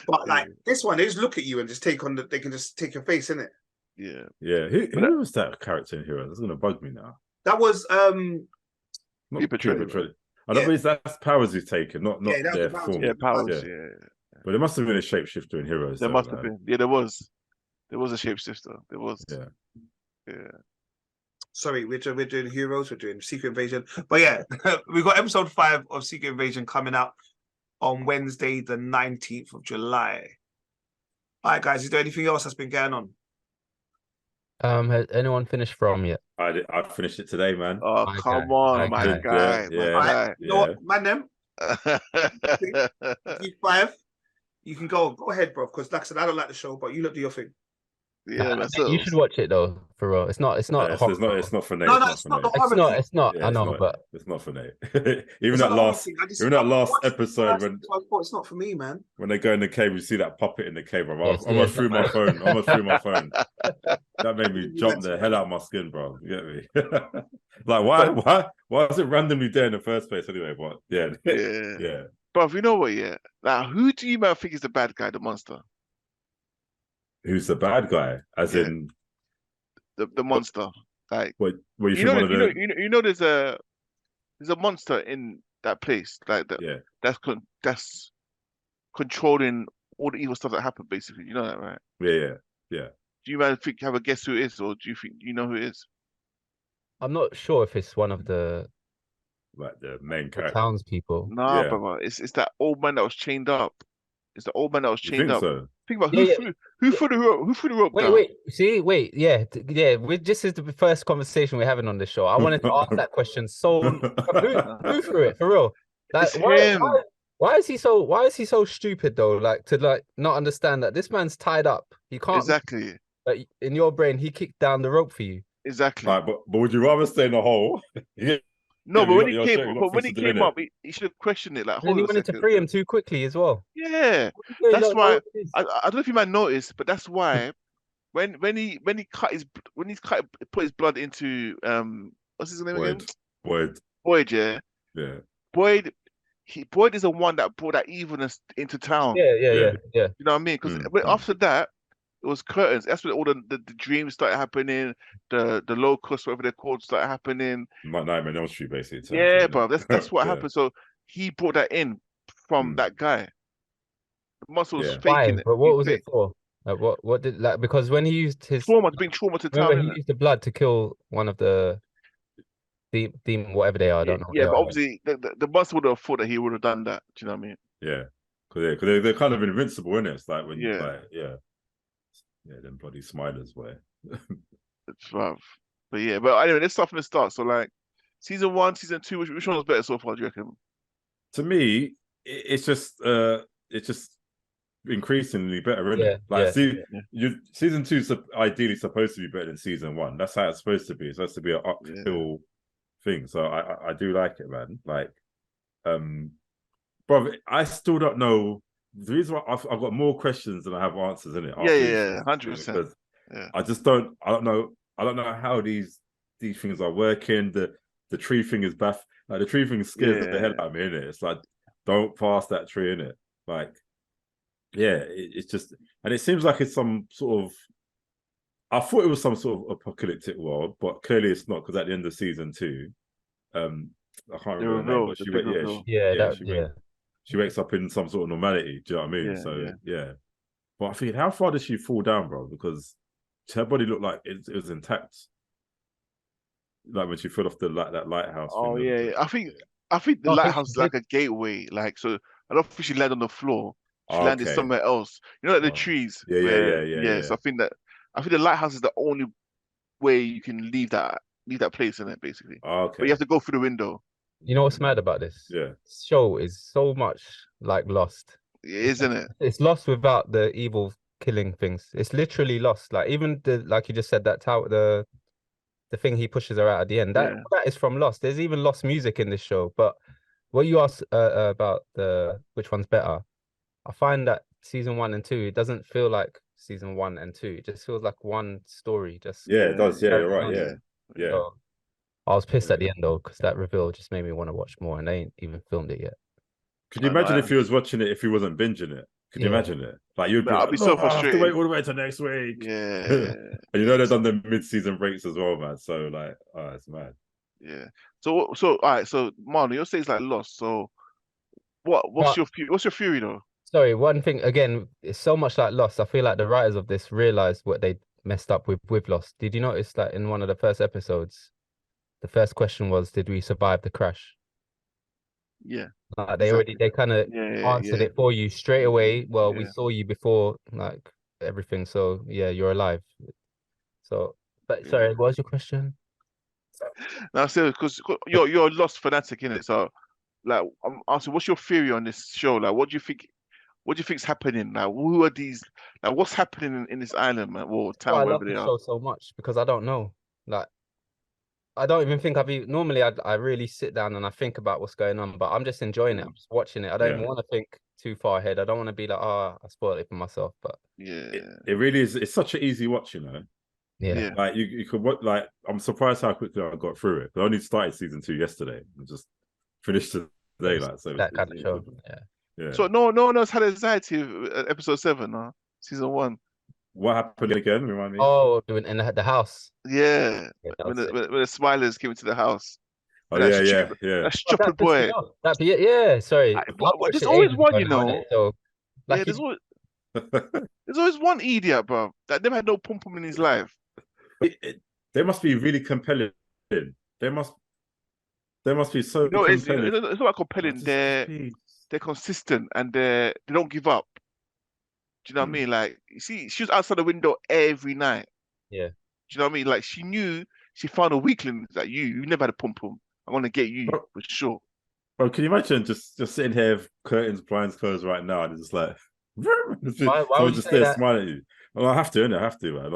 But like this one, they just look at you and just take on they can just take your face in it. Yeah. Yeah. Who was that character in Heroes? That's gonna bug me now. That was not Cupid. I don't believe that's powers he's taken, not their form. Yeah, powers. Yeah. But there must have been a shapeshifter in Heroes. There must have been. Yeah, there was. There was a shapeshifter. There was. Yeah. Yeah. Sorry, we're doing Heroes, we're doing Secret Invasion. But yeah, we've got episode 5 of Secret Invasion coming out on Wednesday, the 19th of July. All right, guys, is there anything else that's been going on? Has anyone finished From yet? I finished it today, man. Oh, My come guy, on, my my guy. guy, Yeah, my All guy. right, you know what, man, them, Week 5, you can go ahead, bro, because like I said, I don't like the show, but you look do your thing. Yeah, Nah, that's you should watch it though, for real. It's not horror. It's not for Nate. No, It's not the for Nate. horror thing. It's not. Yeah, I know, but it's not for Nate. It's even not that the horror last thing. episode It's not for me, man. when they go in the cave, you see that puppet in the cave, bro. Yes, I almost yes, threw my right. phone. That made me jump the hell out of my skin, bro. You get me? Like, why is it randomly there in the first place anyway? But yeah, yeah. But you know what? Yeah, now who do you man think is the bad guy, the monster? Who's the bad guy? As in the monster? Like, what you think one of the you know, there's a monster in that place, like that. Yeah. That's controlling all the evil stuff that happened. Basically, you know that, right? Yeah. Do you man think have a guess who it is, or do you think you know who it is? I'm not sure if it's one of the Like the main character. townspeople. Nah, Yeah. brother, it's that old man that was chained up. It's the old man that was You chained think up. so? Think about Yeah, who threw the rope down? Wait. Yeah. This is the first conversation we're having on this show. I wanted to ask that question. So who threw it for real? Like, It's him. why is he so stupid though? Like to not understand that this man's tied up. He can't Exactly. Like, in your brain, he kicked down the rope for you. Exactly. Right, but would you rather stay in the hole? No, but when he came, supposed to do up, he should have questioned it. Like, And hold he on a wanted to second. free him too quickly as well. Yeah, that's why. I don't know if you might notice, but that's why when he put his blood into what's his name again? Boyd, yeah. Yeah. Boyd is the one that brought that evilness into town. Yeah. You know what I mean? Because after that, it was curtains. That's when all the dreams started happening. The locusts, whatever they're called, started happening. Nightmare on Elm Street, basically. Yeah, bro. That's what happened. So he brought that in from that guy. The muscle was faking it. But what was it for? Like, what did because when he used his trauma to town. Remember, he used the blood to kill one of the demon, whatever they are. I don't know. Yeah, but obviously the muscle would have thought that he would have done that. Do you know what I mean? Yeah, because they're kind of invincible, innit? It's like when them bloody smilers were. It's rough. But anyway, let's start from the start. So like season 1, season 2, which one was better so far, do you reckon? To me, it's just increasingly better, isn't it? Season 2 is ideally supposed to be better than season 1. That's how it's supposed to be. It's supposed to be an uphill thing. So I do like it, man. Like, bro, I still don't know. The reason why I've got more questions than I have answers in it. 100%. I just don't. I don't know how these things are working. The tree thing is baff. Like the tree thing scares the hell out of me, innit? It's like, don't pass that tree, innit? Like, it's just, and it seems like it's some sort of. I thought it was some sort of apocalyptic world, but clearly it's not, because at the end of season 2, I can't remember her name, but she wakes up in some sort of normality. Do you know what I mean? But I think, how far did she fall down, bro? Because her body looked like it was intact, like when she fell off that lighthouse. Oh thing. I think the lighthouse is like a gateway. Like, so I don't think she landed on the floor. She landed somewhere else. You know, like the trees. Yeah. So I think the lighthouse is the only way you can leave that place in it, basically. But you have to go through the window. You know what's mad about this? Yeah. This show is so much like Lost. Isn't it? It's Lost without the evil killing things. It's literally Lost. Like, even like you just said, that tower, the thing he pushes her out at the end, that is from Lost. There's even Lost music in this show. But what you asked about which one's better, I find that season 1 and 2, it doesn't feel like season 1 and 2. It just feels like one story. It does. Yeah, you're right. Yeah. So, I was pissed at the end though, because that reveal just made me want to watch more, and they ain't even filmed it yet. Could you imagine if he was watching it if he wasn't binging it? Could you imagine it? Like, you'd be like, so frustrated. I have to wait all the way to next week. Yeah. And you know they've done the mid-season breaks as well, man. So like, it's mad. Yeah. So all right. So Marlon, you're saying it's like Lost. So what's your theory though? Sorry, one thing again. It's so much like Lost. I feel like the writers of this realized what they messed up with Lost. Did you notice that in one of the first episodes, the first question was, "Did we survive the crash?" Yeah. Like Exactly. they kind of Yeah. answered it for you straight away. Well, we Yeah. saw you before, like everything. So yeah, you're alive. So, but Yeah. sorry, what was your question? Now, so because you're a Lost fanatic in it, so like I'm asking, what's your theory on this show? Like, what do you think? What do you think's happening? Like, who are these? Like, what's happening in this island, man, or Well, town, I wherever love they the are? show so much because I don't know. Like, I don't even think normally I really sit down and I think about what's going on, but I'm just enjoying it. I'm just watching it. I don't even want to think too far ahead. I don't want to be like, oh, I spoiled it for myself. But Yeah. It really is. It's such an easy watch, you know. yeah. Like you could watch. Like I'm surprised how quickly I got through it. I only started season 2 yesterday and just finished today. Like so, that kind of show. Yeah. So no one else had anxiety at episode 7, season 1. What happened again? Remind me. Oh, doing in the house. Yeah, Yeah, when the Smilers came into the house. Oh And yeah. That stupid boy. That'd be it. Yeah, sorry. There's always one, you know. So, like, Yeah, there's always one idiot, bro, that never had no pum pum in his life. They must be really compelling. They must be so No, compelling. it's not compelling. They're consistent and they don't give up. Do you know what I mean? Like, you see, she was outside the window every night. Yeah. Do you know what I mean? Like, she knew she found a weakling like you never had a pum pum. I'm gonna get you for sure. Bro, can you imagine just sitting here with curtains, blinds closed right now, and it's just like Why someone would just you say there that? smiling at you. Well, I have to, innit? I have to, man.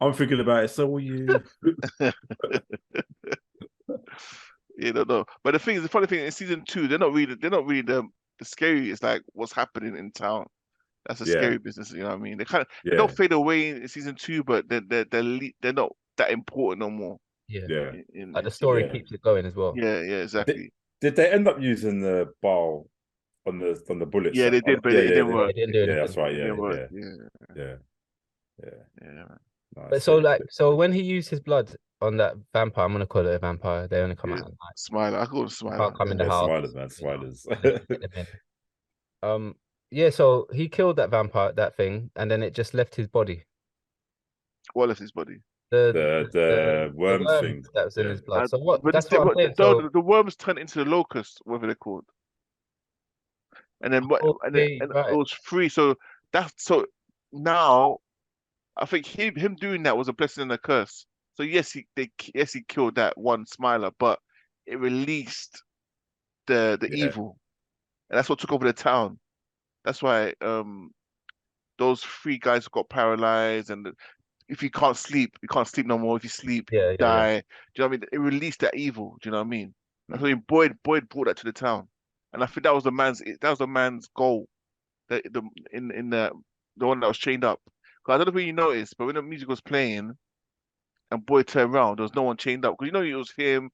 I'm thinking about it. So will you? You don't know. But the funny thing in season 2, they're not really the scary. It's like what's happening in town. That's a scary business. You know what I mean? They don't fade away in season 2, but they're not that important no more. Yeah. Like the story keeps it going as well. Yeah, exactly. Did they end up using the ball on the bullets? Yeah, they did, but it didn't work. It didn't do anything. That's right. Yeah. But so when he used his blood on that vampire, I'm gonna call it a vampire. They only come out at night. Smiler, I call it Smiler. Can't come in the house. Smilers, man. Smilers. Yeah. So he killed that vampire, that thing, and then it just left his body. What left his body? The worms thing that was in his blood. So what? That's what I'm saying. The worms turned into the locusts, whatever they're called. And then it was free. So now I think him doing that was a blessing and a curse. So yes, he killed that one Smiler, but it released the evil, and that's what took over the town. That's why those 3 guys got paralyzed, and if you can't sleep no more. If you sleep, you die. Do you know what I mean? It released that evil. Do you know what I mean? That's why Boyd brought that to the town, and I think that was the man's goal. The one that was chained up. Because I don't know if you noticed, but when the music was playing, and Boyd turned around, there was no one chained up. Because it was him.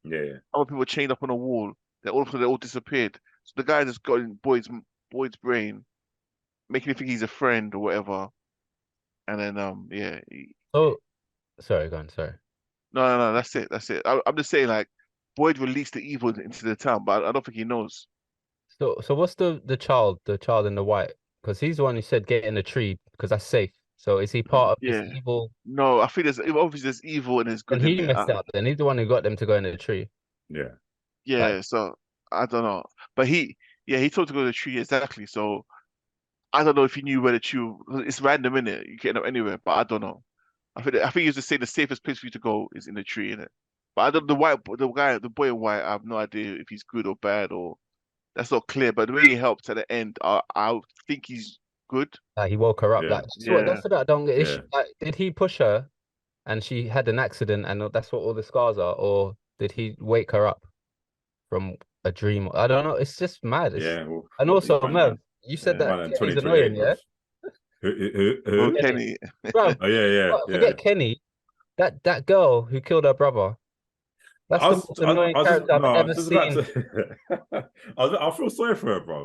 Yeah. Other people chained up on a wall. They all disappeared. So the guy just got in Boyd's brain, making him think he's a friend or whatever. And then sorry, go on. Sorry. No, that's it. I'm just saying, like, Boyd released the evil into the town, but I don't think he knows. So what's the child in the white? Because he's the one who said get in the tree because that's safe. So is he part of this evil? No, I think there's evil and there's good. And he messed up. Then he's the one who got them to go in the tree. Yeah. So I don't know, but he told to go to the tree exactly. So I don't know if he knew where the tree. It's random, innit? You can't know anywhere, but I don't know. I think he used to say the safest place for you to go is in the tree, innit? But I don't. The boy in white, I have no idea if he's good or bad, or that's not clear. But the way he helped at the end, I think he's good. Like he woke her up. Like that's what I don't get. Like, did he push her, and she had an accident, and that's what all the scars are, or did he wake her up from a dream? I don't know. It's just mad. And also, Mel, you said that Kenny's annoying, yeah? Who? Kenny. Bro, forget Kenny. That girl who killed her brother. That's the most annoying character I've ever seen. I feel sorry for her, bro.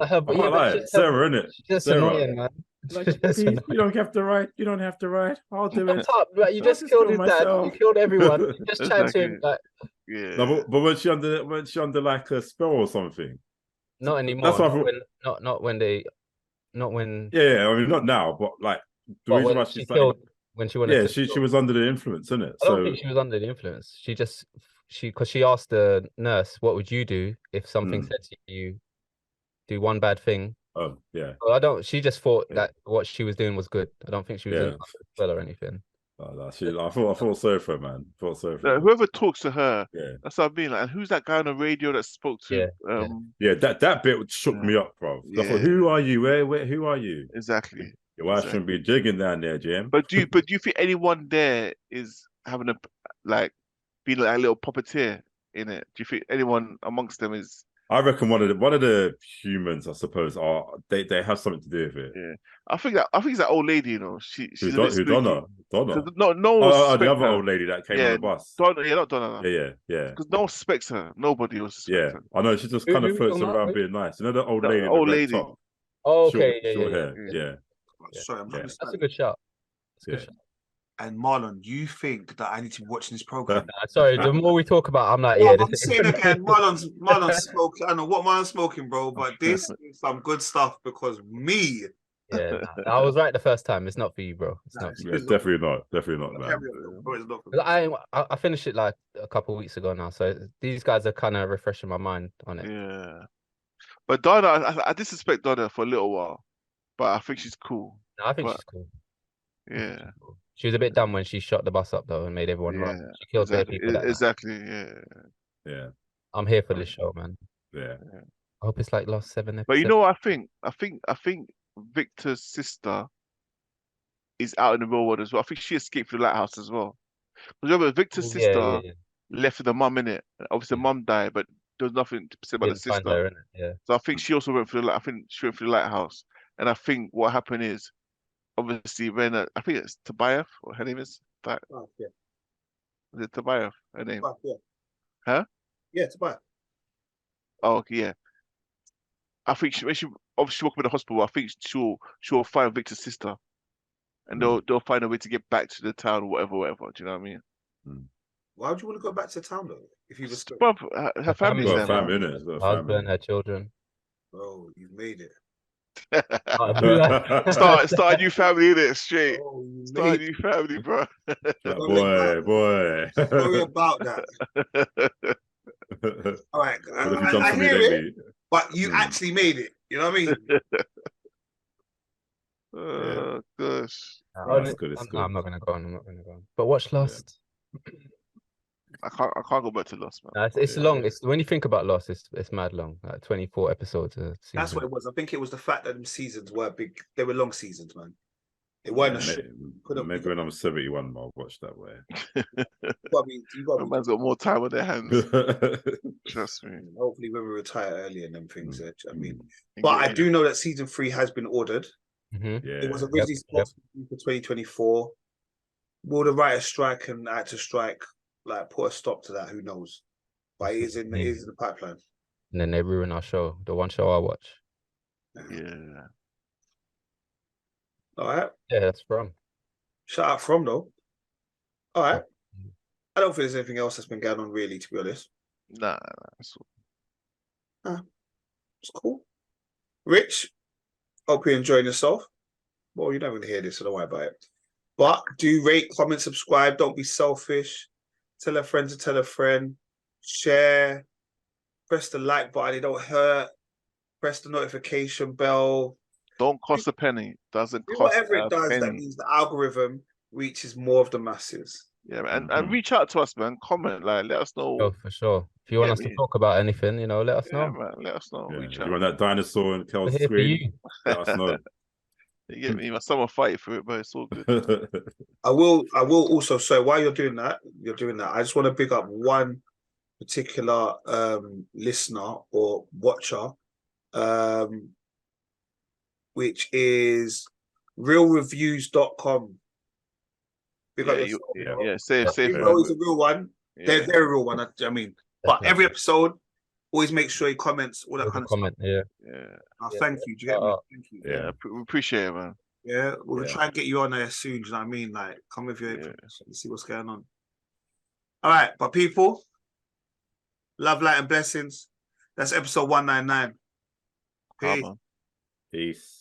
Sarah, innit? She's just annoying, man. Like, you don't have to write. You don't have to write. I'll do it. Like, you just killed his dad. You killed everyone. You just tried to like. Yeah. No, but was she under like a spell or something? Not anymore. That's what not when. Yeah. I mean, not now, but like the reason why she she started, killed when she wanted yeah, to she was under the influence, isn't it? I don't think she was under the influence. Because she asked the nurse, "What would you do if something said to you, do one bad thing?" Yeah. So she just thought that what she was doing was good. I don't think she was in well or anything. I thought so for her, man. Whoever talks to her, yeah, that's what I mean. Like, and who's that guy on the radio that spoke to? That bit shook me up, bro. I thought, who are you? Who are you? Exactly. Your wife shouldn't be jigging down there, Jim. But do you think anyone there is having being like a little puppeteer in it? Do you think anyone amongst them is? I reckon one of the humans, I suppose, they have something to do with it. Yeah, I think it's that old lady. You know, she's a bit spooky. Donna. No one the other old lady that came on the bus. Donna, not Donna. Yeah. Because no one suspects her. Nobody was suspects her. I know. She just kind of floats around being nice. You know the old lady, old the red lady. top. Oh, okay, short hair. Yeah. Sorry, I'm That's a good shot. And Marlon, you think that I need to be watching this program? Sorry, the more we talk about, I'm like, I'm saying again, Marlon's smoking. I don't know what Marlon's smoking, bro, but this is some good stuff because me. Yeah, I was right the first time. It's not for you, bro. It's not. It's definitely not, man. I finished it like a couple of weeks ago now, so these guys are kind of refreshing my mind on it. Yeah, but Donna, I disrespect Donna for a little while, but I think she's cool. No, I think she's cool. Yeah. She was a bit dumb when she shot the bus up though and made everyone run. She killed their people. Exactly. Yeah. I'm here for this show, man. Yeah. I hope it's like last 7 episodes. But you know what I think Victor's sister is out in the real world as well. I think she escaped through the lighthouse as well. Remember, Victor's sister left with the mum in it. Obviously, the mum died, but there was nothing to say about the sister. So I think she also went through the lighthouse. And I think what happened is, obviously, when I think it's Tobias, or her name is. Is it Tobias? Her name? Yeah. Huh? Yeah, Tobias. Oh, okay, yeah. I think when she obviously walked in the hospital, I think she'll find Victor's sister, and they'll find a way to get back to the town, or whatever. Do you know what I mean? Why would you want to go back to town though? If you was her family's there, her husband, her children. Bro, you've made it. Start a new family in it straight. Start a new family, bro. boy. Sorry about that. All right, I hear it, but you actually made it. You know what I mean? Gosh. It's good. I'm not gonna go on. But watch Lost. I can't go back to Lost, man. It's long. It's when you think about Lost, it's mad long. Like 24 episodes a season. That's what it was. I think it was the fact that them seasons were big. They were long seasons, man. It weren't maybe when I'm 71, I'll watch that way. Man's got more time on their hands. Trust me. Hopefully, when we retire early and them things. I mean, but I do know that season 3 has been ordered. It was originally supposed to be for 2024. Will the writer's strike and actor strike put a stop to that? Who knows? But it is in the pipeline. And then they ruin our show, the one show I watch. Yeah. All right. Yeah, that's From. Shout out From though. All right. I don't think there's anything else that's been going on really, to be honest. Nah. It's cool. Rich, hope you're enjoying yourself. Well, you're not going to hear this, so don't worry about it. But do rate, comment, subscribe. Don't be selfish. Tell a friend to tell a friend. Share. Press the like button. It don't hurt. Press the notification bell. Don't cost a penny. Doesn't cost whatever it does, penny. that means the algorithm reaches more of the masses. Yeah, and reach out to us, man. Comment, let us know. Oh, for sure. If you want us to talk about anything, let us know. Man, let us know. If you want that dinosaur and Kel's screen, let us know. You get me? Someone fight for it, but it's all good. I will also say, while you're doing that, I just want to big up one particular listener or watcher, which is realreviews.com. Safe. He's a real one. They're a real one. I mean, but every episode, always make sure he comments all that kind of stuff. Thank you. Do you get me? Thank you. Yeah, we appreciate it, man. Yeah, we'll try and get you on there soon. Do you know what I mean? Come with your information and see what's going on. All right, but people, love, light, and blessings. That's episode 199. Peace. Peace.